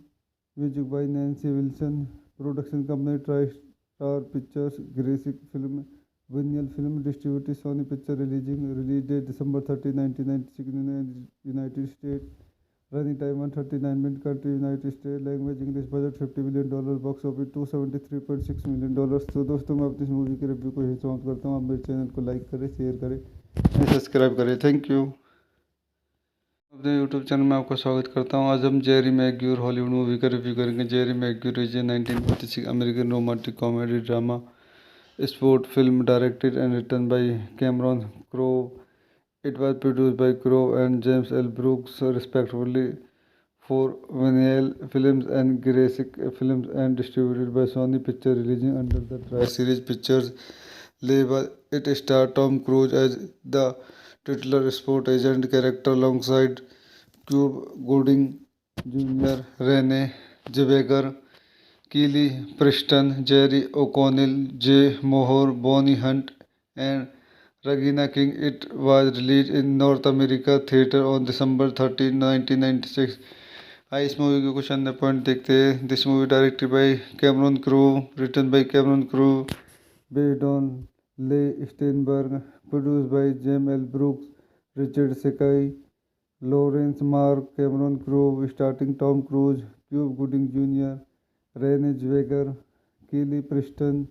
music by Nancy Wilson, production company try star pictures, Gracie film, Vinyl film, distributed Sony Picture, release date December 30, 1996 United State, running time 139 minute, country United State, language English, budget $50 million, box office $273.6 million. तो दोस्तों मैं अपनी इस movie के review को यही समाप्त करता हूँ। आप मेरे चैनल को लाइक करें, शेयर करें, सब्सक्राइब करें। Thank you. अपने यूट्यूब चैनल में आपका स्वागत करता हूं। आज हम जेरी मैग्यूर हॉलीवुड मूवी का रिव्यू करेंगे। Jerry Maguire is a 1956 American romantic comedy drama sport film directed and written by Cameron Crowe. It was produced by Crowe and James L Brooks respectively for Vinyl Films and Gracie Films and distributed by Sony picture, releasing under the tri series Pictures label. It stars Tom Cruise as the titular sport agent character alongside Cuba Gooding Jr., Renee Zellweger, Kelly Preston, Jerry O'Connell, Jay Moore, Bonnie Hunt, and Regina King. It was released in North America theater on December 13, 1996. आइए इस movie के कुछ अन्य point देखते हैं। This movie directed by Cameron Crowe, written by Cameron Crowe, based on ले Steinberg, produced by James L Brooks, Richard Sakai, Laurence Mark, Cameron Crowe, starting Tom Cruise, Cuba Gooding Junior, Renee Zellweger, Kelly Preston,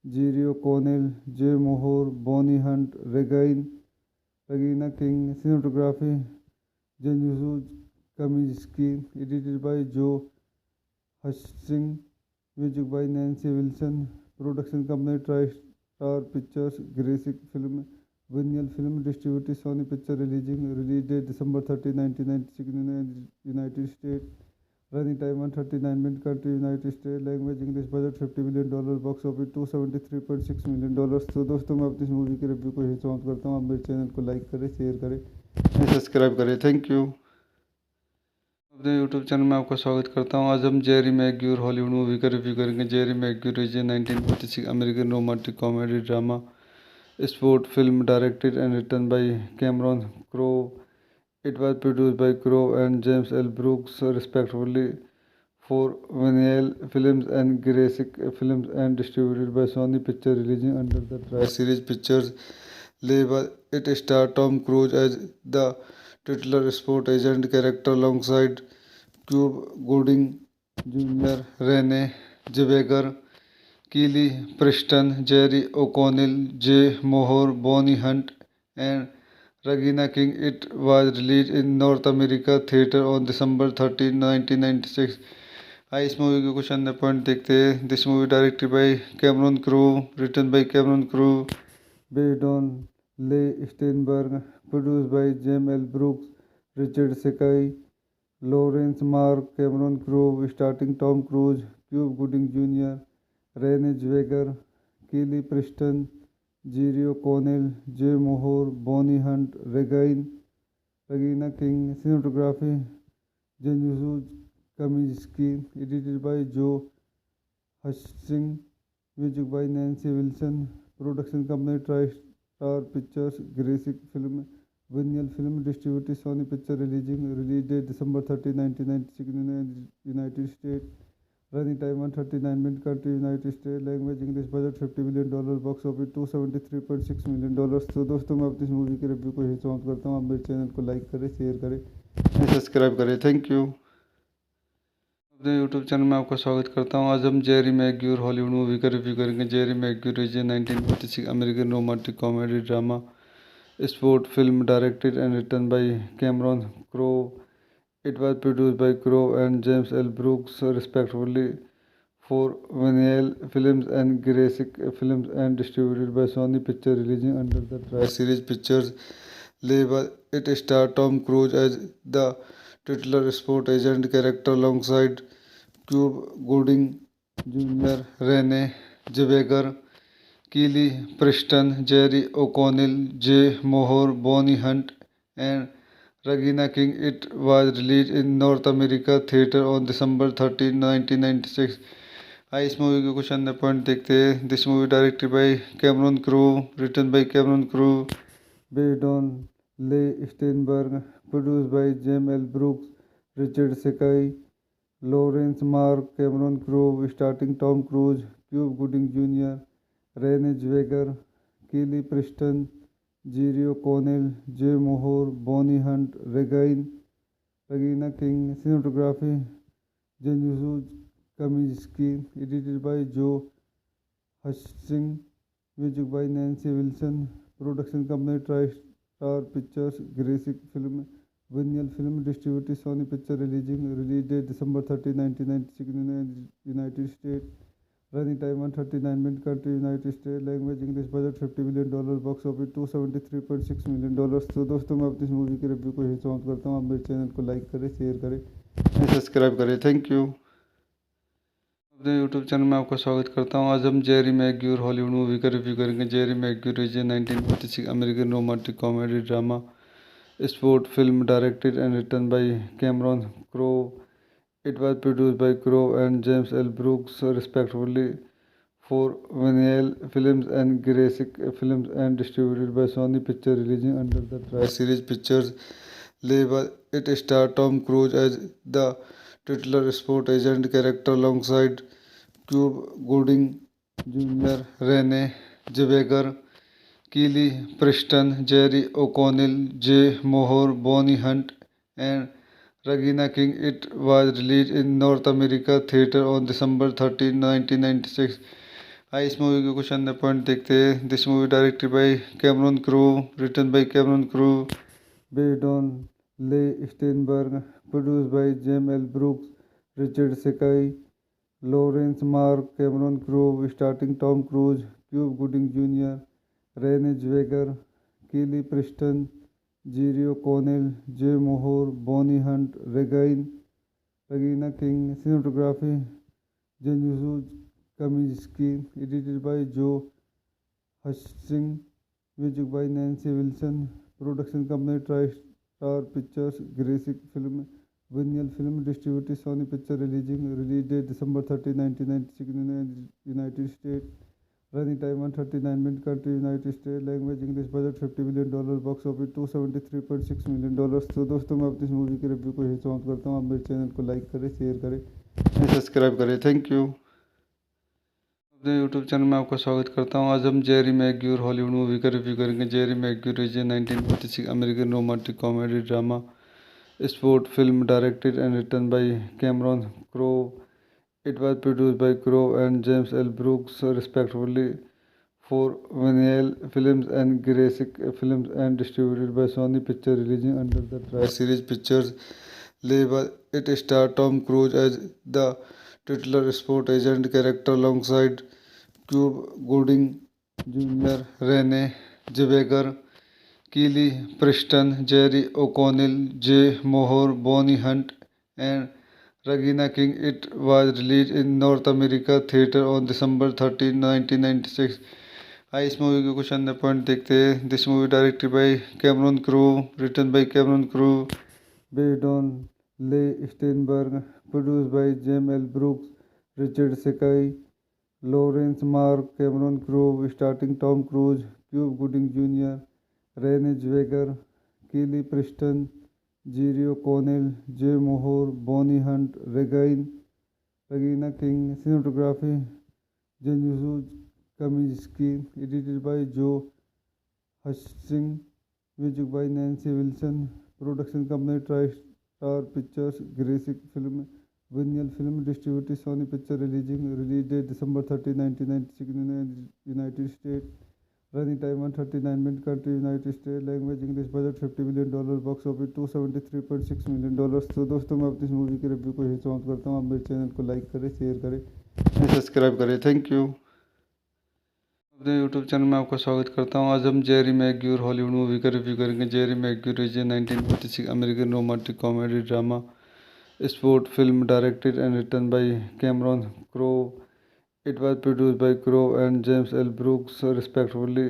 Jerry O'Connell, Jay Mohr, Bonnie Hunt, Regina King. Cinematography Janusz Kaminski, edited by Joe हचिंस, music by Nancy Wilson, production company try star pictures, Gracie film, Vinyl film, distributed Sony Picture, release date December 30, 1996 United State, running time 139 minute, country United State, language English, budget $50 million, box office $273.6 million. तो दोस्तों मैं अपनी इस movie के review को यही समाप्त करता हूँ। आप मेरे चैनल को लाइक करें, शेयर करें, सब्सक्राइब करें। Thank you. अपने यूट्यूब चैनल में आपका स्वागत करता हूं। आज हम जेरी मैग्यूर हॉलीवुड मूवी का रिव्यू करेंगे। Jerry Maguire is a 1956 American romantic comedy drama sport film directed and written by Cameron Crowe. It was produced by Crowe and James L Brooks respectively for Vinyl Films and Gracie Films and distributed by Sony picture, releasing under the tri series Pictures label. It stars Tom Cruise as the titular sport agent character alongside Cuba Gooding Jr., Renee Zellweger, Kelly Preston, Jerry O'Connell, Jay Moore, Bonnie Hunt, and Regina King. It was released in North America theater on December 13, 1996. आइए इस movie के कुछ अन्य point देखते हैं। This movie directed by Cameron Crowe, written by Cameron Crowe, based on ले Steinberg, produced by James L Brooks, Richard Sakai, Laurence Mark, Cameron Crowe, starting Tom Cruise, Cuba Gooding Junior, Renee Zellweger, Kelly Preston, Jerry O'Connell, Jay Mohr, Bonnie Hunt, Regina King. Cinematography Janusz Kaminski, edited by Joe हचिंस, music by Nancy Wilson, production company try star pictures, Gracie film, Vinyl film, distributed Sony Picture, release date December 30, 1996 United State, running time 139 minute, country United State, language English, budget $50 million, box office $273.6 million. तो दोस्तों मैं अपनी इस movie के review को यही समाप्त करता हूँ। आप मेरे चैनल को लाइक करें, शेयर करें, सब्सक्राइब करें। Thank you. अपने यूट्यूब चैनल में आपका स्वागत करता हूं। आज हम जेरी मैग्यूर हॉलीवुड मूवी का रिव्यू करेंगे। Jerry Maguire is a 1956 American romantic comedy drama sport film directed and written by Cameron Crowe. It was produced by Crowe and James L. Brooks, respectively, for Vinyl Films and Graphic Films, and distributed by Sony Pictures, releasing under the Tri-Series Pictures label. It stars Tom Cruise as the titular sport agent character alongside Cuba Gooding Jr., Renee Zellweger, Kelly Preston, Jerry O'Connell, Jay Moore, Bonnie Hunt, and Regina King. It was released in North America theater on December 13, 1996. आइए इस movie के कुछ अन्य point देखते हैं। This movie directed by Cameron Crowe, written by Cameron Crowe, based on ले Steinberg, produced by James L Brooks, Richard Sakai, Laurence Mark, Cameron Crowe, starting Tom Cruise, Cuba Gooding Junior, Renee Zellweger, Kelly Preston, Jerry O'Connell, Jay Mohr, Bonnie Hunt, Regina King. Cinematography Janusz Kaminski, edited by Joe हचिंस, music by Nancy Wilson, production company try star pictures, Gracie film, Vinyl film, distributed Sony Picture, release date December 30, 1996 United State, running time 139 minute, country United State, language English, budget $50 million, box office $273.6 million. तो दोस्तों मैं अपनी इस movie के review को यही समाप्त करता हूँ। आप मेरे चैनल को लाइक करें, शेयर करें, सब्सक्राइब करें। Thank you. अपने यूट्यूब चैनल में आपका स्वागत करता हूं। आज हम जेरी मैग्यूर हॉलीवुड मूवी का रिव्यू करेंगे। Jerry Maguire is a 1956 American romantic comedy drama sport film directed and written by Cameron Crowe. It was produced by Crowe and James L. Brooks, respectively, for Vinyl Films and Graphic Films, and distributed by Sony Pictures, releasing under the Tri-Series Pictures label. It stars Tom Cruise as the titular sport agent character alongside Cuba Gooding Jr., Renee Zellweger, Kelly Preston, Jerry O'Connell, Jay Moore, Bonnie Hunt, and Regina King. It was released in North America theater on December 13, 1996. आइए इस movie के कुछ अन्य point देखते हैं। This movie directed by Cameron Crowe, written by Cameron Crowe, based on ले Steinberg, produced by James L Brooks, Richard Sakai, Laurence Mark, Cameron Crowe, starting Tom Cruise, Cuba Gooding Junior, Renee Zellweger, Kelly Preston, Jerry O'Connell, Jay Mohr, Bonnie Hunt, Regina King. Cinematography Janusz Kaminski, edited by Joe हचिंस, music by Nancy Wilson, production company try star pictures, Gracie film, Vinyl film, distributed Sony Picture, release date December 30, 1996 United State, running time 139 minute, country United State, language English, budget $50 million, box office $273.6 million. तो दोस्तों मैं अपनी इस movie के review को यही समाप्त करता हूँ। आप मेरे चैनल को लाइक करें, शेयर करें, सब्सक्राइब करें। Thank you. अपने यूट्यूब चैनल में आपका स्वागत करता हूं। आज हम जेरी मैग्यूर हॉलीवुड मूवी का रिव्यू करेंगे। Jerry Maguire is a 1956 American romantic comedy drama sport film directed and written by Cameron Crowe. It was produced by Crowe and James L. Brooks, respectively, for Vinyl Films and Graphic Films, and distributed by Sony Pictures, releasing under the Tri-Series Pictures label. It stars Tom Cruise as the titular sport agent character alongside Cuba Gooding Jr., Renee Zellweger, Kelly Preston, Jerry O'Connell, Jay Moore, Bonnie Hunt, and Regina King. It was released in North America theater on December 13, 1996. आइए इस movie के कुछ अन्य point देखते हैं। This movie directed by Cameron Crowe, written by Cameron Crowe, based on ले Steinberg, produced by James L Brooks, Richard Sakai, Laurence Mark, Cameron Crowe, starting Tom Cruise, Cuba Gooding Junior, Renee Zellweger, Kelly Preston, Jerry O'Connell, Jay Mohr, Bonnie Hunt, Regina King. Cinematography Janusz Kaminski, edited by Joe हचिंस, music by Nancy Wilson, production company try star pictures, Gracie Film, Vinyl film distributed Sony Picture release date December 30, 1996 in the United States. Running time 139 minutes. Country United States. Language English. Budget $50 million. Box office $273.6 million. तो दोस्तों मैं अपनी इस movie के review को यही समाप्त करता हूँ। आप मेरे चैनल को लाइक करें, शेयर करें, सब्सक्राइब करें। Thank you. अपने यूट्यूब चैनल में आपका स्वागत करता हूँ। आज हम जेरी मैग्यूर हॉलीवुड मूवी का रिव्यू करेंगे। Jerry Maguire is a 1956 American romantic comedy drama sport film directed and written by Cameron Crowe. It was produced by Crowe and James L. Brooks, respectively,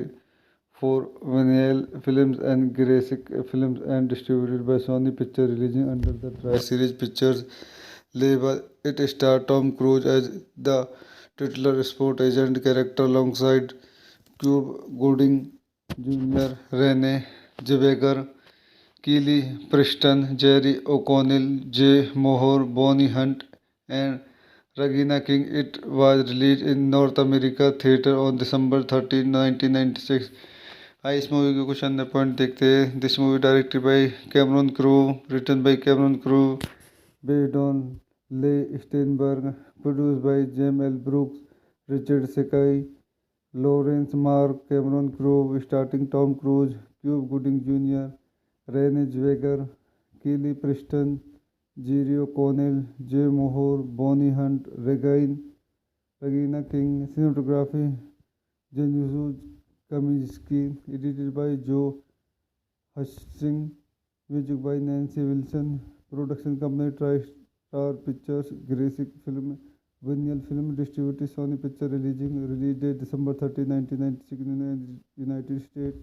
for Vinyl Films and Graphic Films, and distributed by Sony Pictures, releasing under the Tri-Series Pictures label. It stars Tom Cruise as the titular sport agent character alongside Cuba Gooding Jr., Renee Zellweger, Kelly Preston, Jerry O'Connell, Jay Moore, Bonnie Hunt, and Regina King. It was released in North America theater on December 13, 1996. आइए इस movie के कुछ अन्य point देखते हैं। This movie directed by Cameron Crowe, written by Cameron Crowe, based on ले Steinberg, produced by James L Brooks, Richard Sakai, Laurence Mark, Cameron Crowe, starting Tom Cruise, Cuba Gooding Junior, Renee Zellweger, Kelly Preston, Jerry O'Connell, Jay Mohr, Bonnie Hunt, Regina King. Cinematography Janusz Kaminski, edited by Joe हचिंस, music by Nancy Wilson, production company try star pictures, Gracie film, Vinyl film distributed Sony Picture, release date December 30, 1996 in the United States.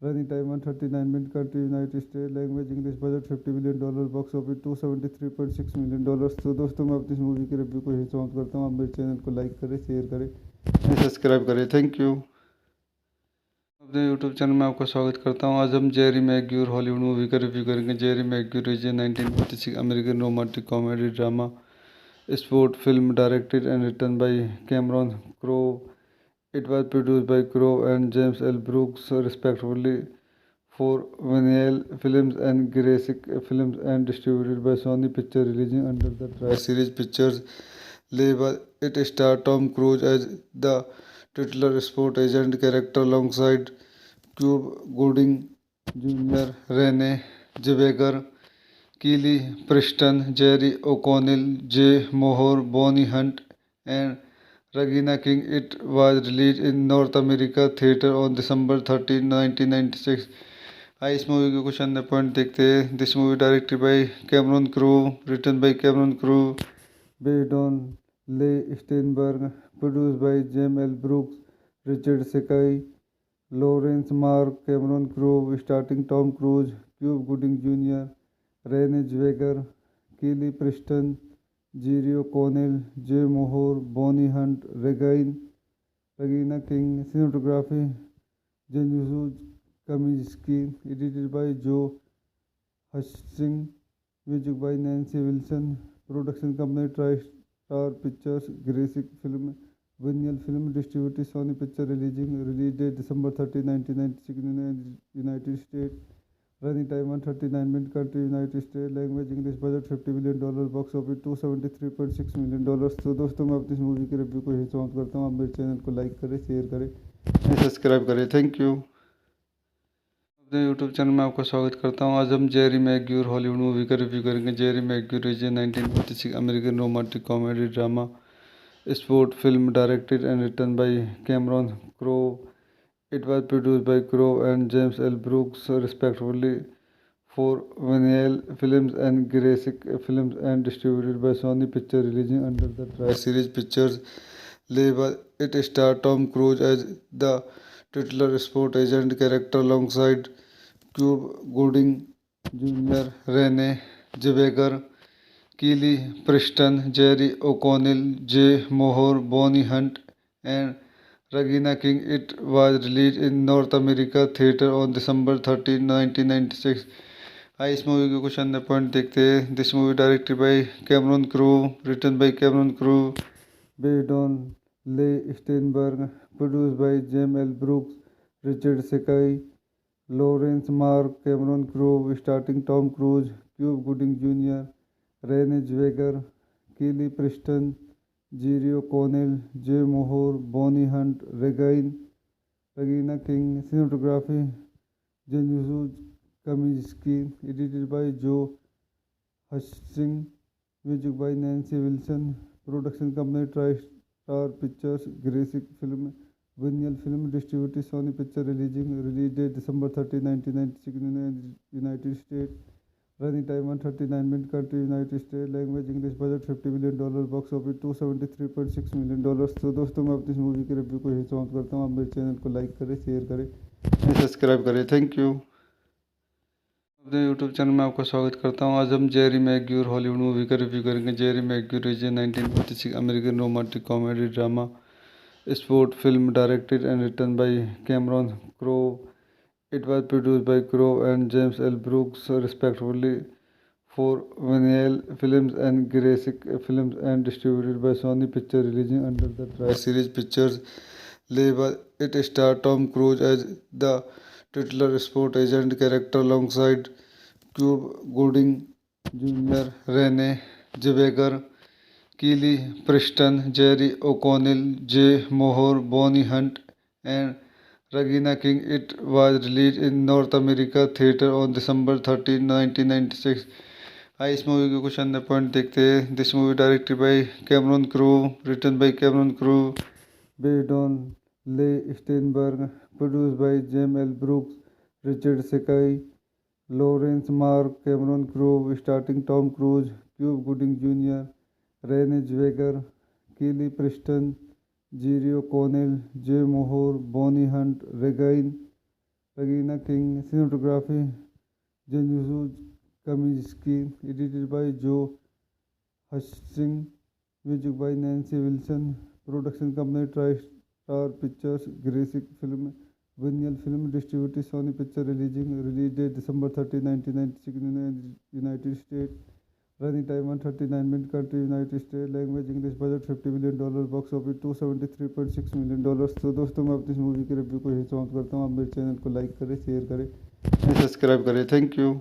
Running time 139 minutes. Country United States. Language English. Budget $50 million. Box office $273.6 million. तो दोस्तों मैं अपनी इस movie के review को यही समाप्त करता हूँ। आप मेरे चैनल को लाइक करें, शेयर करें, सब्सक्राइब करें। Thank you. अपने यूट्यूब चैनल में आपका स्वागत करता हूँ। आज हम जेरी मैग्यूर हॉलीवुड मूवी का रिव्यू करेंगे। Jerry Maguire is a 1956 American romantic comedy drama sport film directed and written by Cameron Crowe. It was produced by Crowe and James L. Brooks, respectively, for Vinyl Films and Graphic Films, and distributed by Sony Pictures, releasing under the Tri-Series Pictures label. It stars Tom Cruise as the titular sport agent character alongside Cuba Gooding Jr., Renee Zellweger, Kelly Preston, Jerry O'Connell, Jay Moore, Bonnie Hunt, and Regina King. It was released in North America theater on December 13, 1996. आइए इस movie के कुछ अन्य point देखते हैं। This movie directed by Cameron Crowe, written by Cameron Crowe, based on ले Steinberg, produced by James L Brooks, Richard Sakai, Laurence Mark, Cameron Crowe, starting Tom Cruise, Cuba Gooding Junior, Renee Zellweger, Kelly Preston, Jerry O'Connell, Jay Mohr, Bonnie Hunt, Regina King. Cinematography Janusz Kaminski, edited by Joe हचिंस, music by Nancy Wilson, production company try star pictures, Gracie film, Vinyl film distributed Sony Picture, release date December 30, 1996 in the United States. Running time 139 minutes. Country United States. Language English. Budget $50 million. Box office $273.6 million. तो दोस्तों मैं अपनी इस movie के review को यही समाप्त करता हूँ। आप मेरे चैनल को लाइक करें, शेयर करें, सब्सक्राइब करें। Thank you. अपने यूट्यूब चैनल में आपका स्वागत करता हूँ। आज हम जेरी मैग्यूर हॉलीवुड मूवी का रिव्यू करेंगे। Jerry Maguire is a 1956 American romantic comedy drama sport film directed and written by Cameron Crowe. It was produced by Crowe and James L. Brooks, respectively, for Vinyl Films and Graphic Films, and distributed by Sony Pictures, releasing under the Tri-Series Pictures label. It stars Tom Cruise as the titular sport agent character alongside Cuba Gooding Jr., Renee Zellweger, Kelly Preston, Jerry O'Connell, Jay Moore, Bonnie Hunt, and Regina King. It was released in North America theater on December 13, 1996. आइए इस movie के कुछ अन्य point देखते हैं। This movie directed by Cameron Crowe, written by Cameron Crowe, based on ले Steinberg, produced by James L Brooks, Richard Sakai, Laurence Mark, Cameron Crowe, starting Tom Cruise, Cuba Gooding Junior, Renee Zellweger, Kelly Preston, Jerry O'Connell, Jay Moore, Bonnie Hunt, Regina King. Cinematography Janusz Kaminski. Edited by Joe Hutchins. Music by Nancy Wilson. Production company TriStar Pictures. Gracie Film. Vinyl Film. Distributed Sony Picture. Release date December 30, 1996 in the United States. Running time 139 minutes. Country United States. Language English. Budget $50 million. Box office $273.6 million. तो दोस्तों मैं अपनी इस movie के review को यही समाप्त करता हूँ। आप मेरे चैनल को लाइक करें, शेयर करें, सब्सक्राइब करें। Thank you. अपने यूट्यूब चैनल में आपका स्वागत करता हूँ। आज हम जेरी मैग्यूर हॉलीवुड मूवी का रिव्यू करेंगे। Jerry Maguire is a 1956 American romantic comedy drama sport film directed and written by Cameron Crowe. It was produced by Crowe and James L. Brooks, respectively, for Vinyl Films and Gracie Films, and distributed by Sony Pictures, releasing under the Tri-Series Pictures label. It stars Tom Cruise as the titular sport agent character alongside Cuba Gooding Jr., Renee Zellweger, Kelly Preston, Jerry O'Connell, Jay Moore, Bonnie Hunt, and Regina King. It was released in North America theater on December 13, 1996. आइए इस movie के कुछ अन्य point देखते हैं। This movie directed by Cameron Crowe, written by Cameron Crowe, based on ले Steinberg, produced by James L Brooks, Richard Sakai, Laurence Mark, Cameron Crowe, starting Tom Cruise, Cuba Gooding Junior, Renee Zellweger, Kelly Preston, Jerry O'Connell, Jay Mohr, Bonnie Hunt, Regina King. Cinematography Janusz Kaminski. Edited by Joe हचिंस। Music by Nancy Wilson. Production company TriStar Pictures, Gracie Film, Vinyl film, distributed Sony Picture, release date December 30, 1996 in the United States. Running time 139 minutes. Country United States. Language English. Budget $50 million. Box office $273.6 million. तो दोस्तों मैं अपनी इस movie के review को यही समाप्त करता हूँ। आप मेरे चैनल को लाइक करें, शेयर करें, सब्सक्राइब करें। Thank you.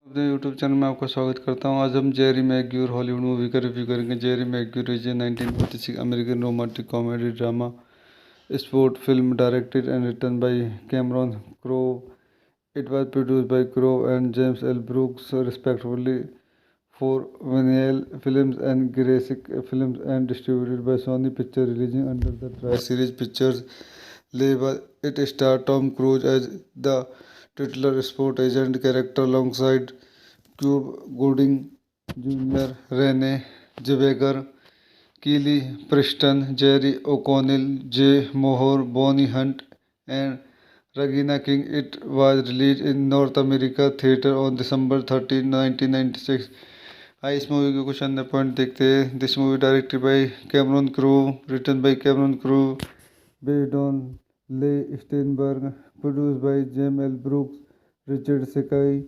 अपने यूट्यूब चैनल में आपका स्वागत करता हूँ। आज हम जेरी मैग्यूर हॉलीवुड मूवी का रिव्यू करेंगे। Jerry Maguire is a 1956 American romantic comedy drama sport film directed and written by Cameron Crowe. It was produced by Crowe and James L. Brooks, respectively, for Vinyl Films and Gracie Films, and distributed by Sony Pictures, releasing under the Tri-Series Pictures label. It stars Tom Cruise as the titular sport agent character alongside Cuba Gooding Jr., Renee Zellweger, Kelly Preston, Jerry O'Connell, Jay Moore, Bonnie Hunt, and Regina King. It was released in North America theater on December 13, 1996. आइए इस movie के कुछ अन्य point देखते हैं। This movie directed by Cameron Crowe, written by Cameron Crowe, based on ले Steinberg, produced by James L Brooks, Richard Sakai,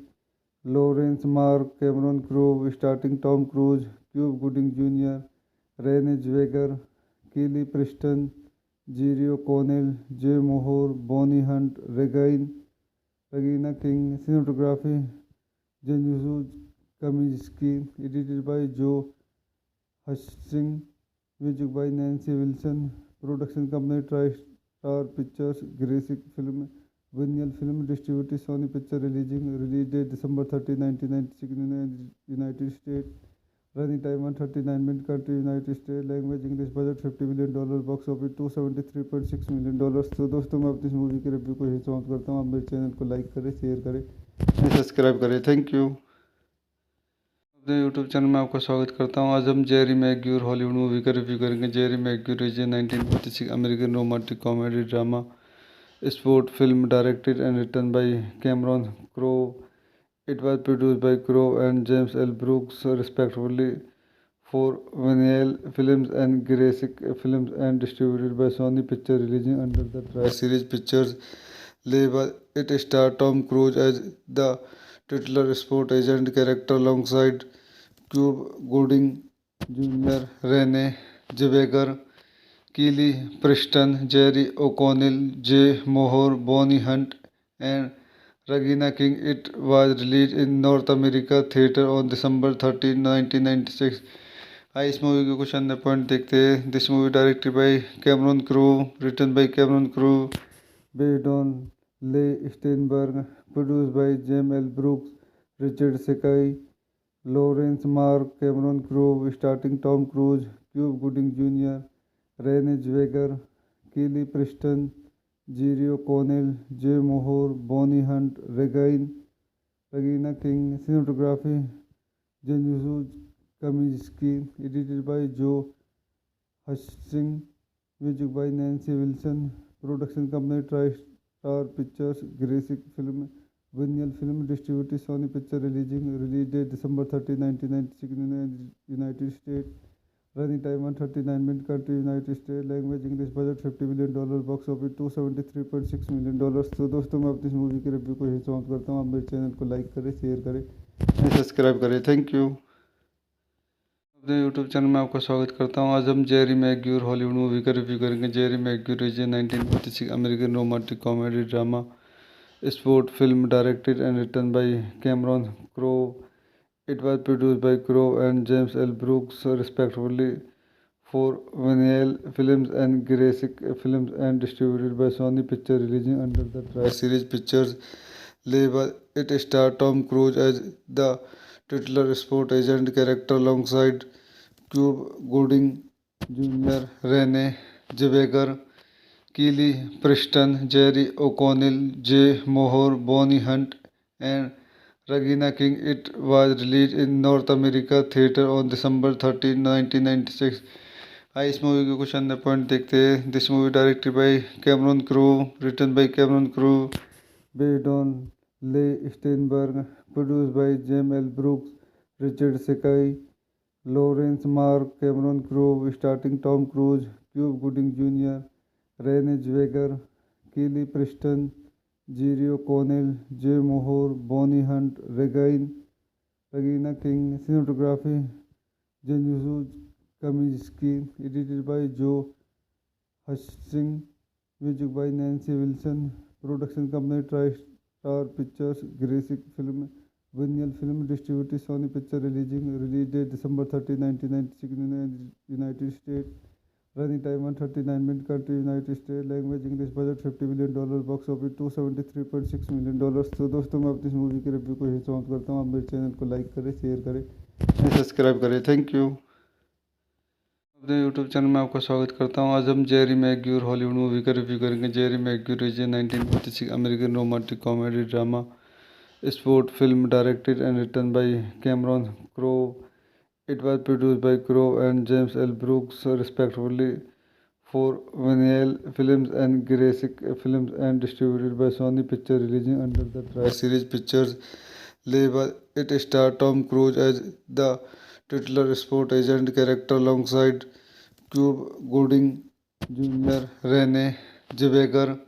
Laurence Mark, Cameron Crowe, starting Tom Cruise, Cuba Gooding Junior, Renee Zellweger, Kelly Preston, Jerry O'Connell, Jay Mohr, Bonnie Hunt, Regina King. Cinematography Janusz Kaminski. Edited by Joe हचिंस। Music by Nancy Wilson. Production company TriStar Pictures, Gracie Film, Vinyl film, distributed Sony Picture, release date December 30, 1996 in the United States. Running time 139 minutes. Country United States. Language English. Budget $50 million. Box office $273.6 million. तो दोस्तों मैं अपनी इस movie के review को यही समाप्त करता हूँ। आप मेरे चैनल को लाइक करें, शेयर करें, सब्सक्राइब करें। Thank you. अपने यूट्यूब चैनल में आपका स्वागत करता हूँ। आज हम जेरी मैग्यूर हॉलीवुड मूवी का रिव्यू करेंगे। Jerry Maguire is a 1956 American romantic comedy drama sport film directed and written by Cameron Crowe. It was produced by Crowe and James L. Brooks, respectively, for Vinyl Films and Gracie Films, and distributed by Sony Pictures, releasing under the Tri-Series Pictures label. It stars Tom Cruise as the titular sport agent character alongside Cuba Gooding Jr., Renee Zellweger, Kelly Preston, Jerry O'Connell, Jay Moore, Bonnie Hunt, and Regina King. It was released in North America theater on December 13, 1996. आइए इस movie के कुछ अन्य point देखते हैं. This movie directed by Cameron Crowe, written by Cameron Crowe, based on ले Steinberg, produced by James L Brooks, Richard Sakai, Laurence Mark, Cameron Crowe, starting Tom Cruise, Cuba Gooding Junior, Renee Zellweger, Kelly Preston, Jerry O'Connell, Jay Mohr, Bonnie Hunt, Regina King. Cinematography Janusz Kaminski. Edited by Joe हचिंस. Music by Nancy Wilson. Production company try star pictures, Gracie film, Vinyl Film. Distributor Sony Picture. Release date December 30, 1996 in United States. Running time 139 minutes. Country United States. Language English. Budget $50 million. Box office $273.6 million. तो दोस्तों मैं अपनी इस movie के review को यही समाप्त करता हूँ. आप मेरे चैनल को लाइक करें, शेयर करें, सब्सक्राइब करें. Thank you. अपने यूट्यूब चैनल में आपका स्वागत करता हूँ. आज हम जेरी मैग्यूर हॉलीवुड मूवी का रिव्यू करेंगे. Jerry Maguire is a 1956 American romantic comedy drama sport film directed and written by Cameron Crowe. It was produced by Crowe and James L. Brooks, respectively, for Vinyl Films and Graphic Films, and distributed by Sony Pictures, releasing under the Tri-Series Pictures label. It stars Tom Cruise as the titular sport agent character alongside Cuba Gooding Jr., Renee Zellweger, Kelly Preston, Jerry O'Connell, Jay Moore, Bonnie Hunt, and Regina King. It was released in North America theater on December 13, 1996. आइए इस movie के कुछ अन्य point देखते हैं. This movie directed by Cameron Crowe, written by Cameron Crowe, based on ले Steinberg, produced by James L Brooks, Richard Sakai, Laurence Mark, Cameron Crowe, starting Tom Cruise, Cuba Gooding Junior, Renee Zellweger, Kelly Preston, Jerry O'Connell, Jay Mohr, Bonnie Hunt, Regina King. Cinematography Janusz Kaminski. Edited by Joe हचिंस. Music by Nancy Wilson. Production company try star pictures, Gracie film, Vinyl Film. Distributor Sony Picture. Release date December 30, 1996 in United States. Running time 139 minutes. Country United States. Language English. Budget $50 million. Box office $273.6 million. तो दोस्तों मैं अपनी इस movie के review को यही समाप्त करता हूँ. आप मेरे चैनल को लाइक करें, शेयर करें, सब्सक्राइब करें. Thank you. अपने यूट्यूब चैनल में आपका स्वागत करता हूँ. आज हम जेरी मैग्यूर हॉलीवुड मूवी का रिव्यू करेंगे. Jerry Maguire is a 1956 American romantic comedy drama sport film directed and written by Cameron Crowe. It was produced by Crowe and James L. Brooks, respectively, for Vinyl Films and Graphic Films, and distributed by Sony Pictures, releasing under the Tri-Series Pictures label. It stars Tom Cruise as the titular sport agent character alongside Cuba Gooding Jr., Renee Zellweger,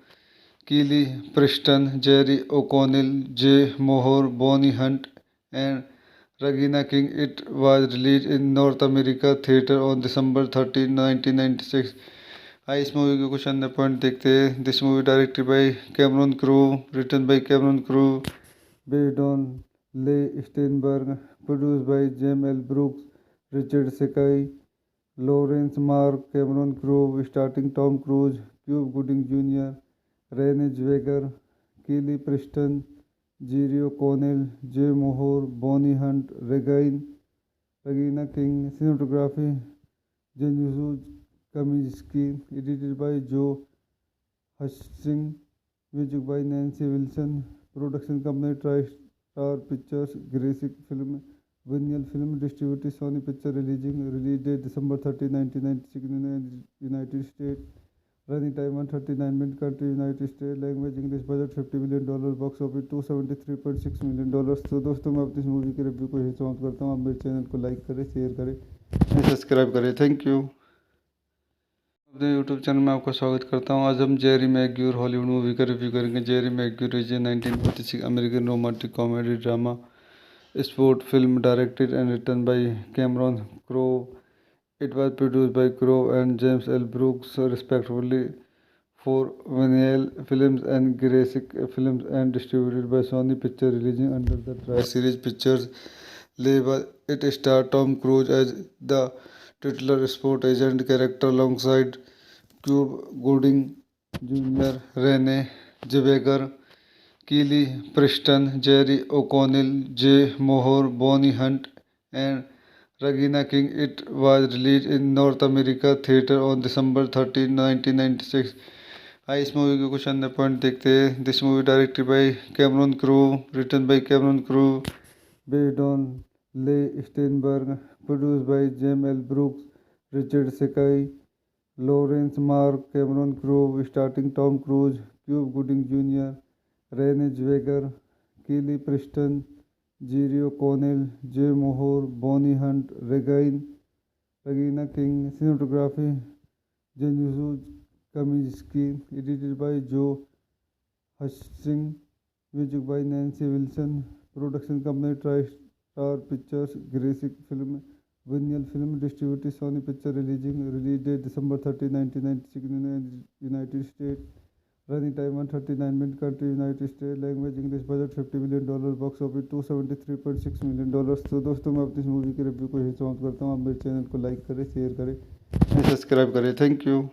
Kelly Preston, Jerry O'Connell, Jay Moore, Bonnie Hunt, and Regina King. It was released in North America theater on December 13, 1996. आइए इस movie के कुछ अन्य point देखते हैं. This movie directed by Cameron Crowe, written by Cameron Crowe, based on ले Steinberg, produced by James L Brooks, Richard Sakai, Laurence Mark, Cameron Crowe, starting Tom Cruise, Cuba Gooding Junior, Renee Zellweger, Kelly Preston, Jerry O'Connell, Jay Mohr, Bonnie Hunt, Regina King. Cinematography Janusz Kaminski. Edited by Joe हचिंस. Music by Nancy Wilson. Production company try star pictures, Gracie film, Vinyl Film. Distributor Sony Picture. Release date December 30, 1996 in United States. Running time 139 minutes. Country United States. Language English. Budget $50 million. Box office $273.6 million. तो दोस्तों मैं अपनी इस movie के review को यही समाप्त करता हूँ. आप मेरे चैनल को लाइक करें, शेयर करें, सब्सक्राइब करें. Thank you. अपने यूट्यूब चैनल में आपका स्वागत करता हूँ. आज हम जेरी मैग्यूर हॉलीवुड मूवी का रिव्यू करेंगे. Jerry Maguire is a 1956 American romantic comedy drama sport film directed and written by Cameron Crowe. It was produced by Crowe and James L. Brooks, respectively, for Vinyl Films and Graphic Films and distributed by Sony Pictures, releasing under the Tri-Series Pictures label. It stars Tom Cruise as the titular sport agent character alongside Cuba Gooding Jr., Renee Zellweger, Kelly Preston, Jerry O'Connell, Jay Moore, Bonnie Hunt, and Regina King. It was released in North America theater on December 13, 1996. आइए इस movie के कुछ अन्य point देखते हैं. This movie directed by Cameron Crowe, written by Cameron Crowe, based on ले Steinberg, produced by James L Brooks, Richard Sakai, Laurence Mark, Cameron Crowe, starting Tom Cruise, Cuba Gooding Junior, Renee Zellweger, Kelly Preston, Jerry O'Connell, Jay Mohr, Bonnie Hunt, Regina King. Cinematography Janusz Kaminski, edited by Joe Hutchins, music by Nancy Wilson, production company TriStar Pictures, Graphic Film, Vinyl Film, distributed Sony Pictures, release date December 30, 1996 in the United States, running time 139 minutes, country United States, language English, budget $50 million, box office $273.6 million. तो दोस्तों मैं अपनी इस movie के review को यही समाप्त करता हूँ. आप मेरे चैनल को लाइक करें, शेयर करें, सब्सक्राइब करें. Thank you.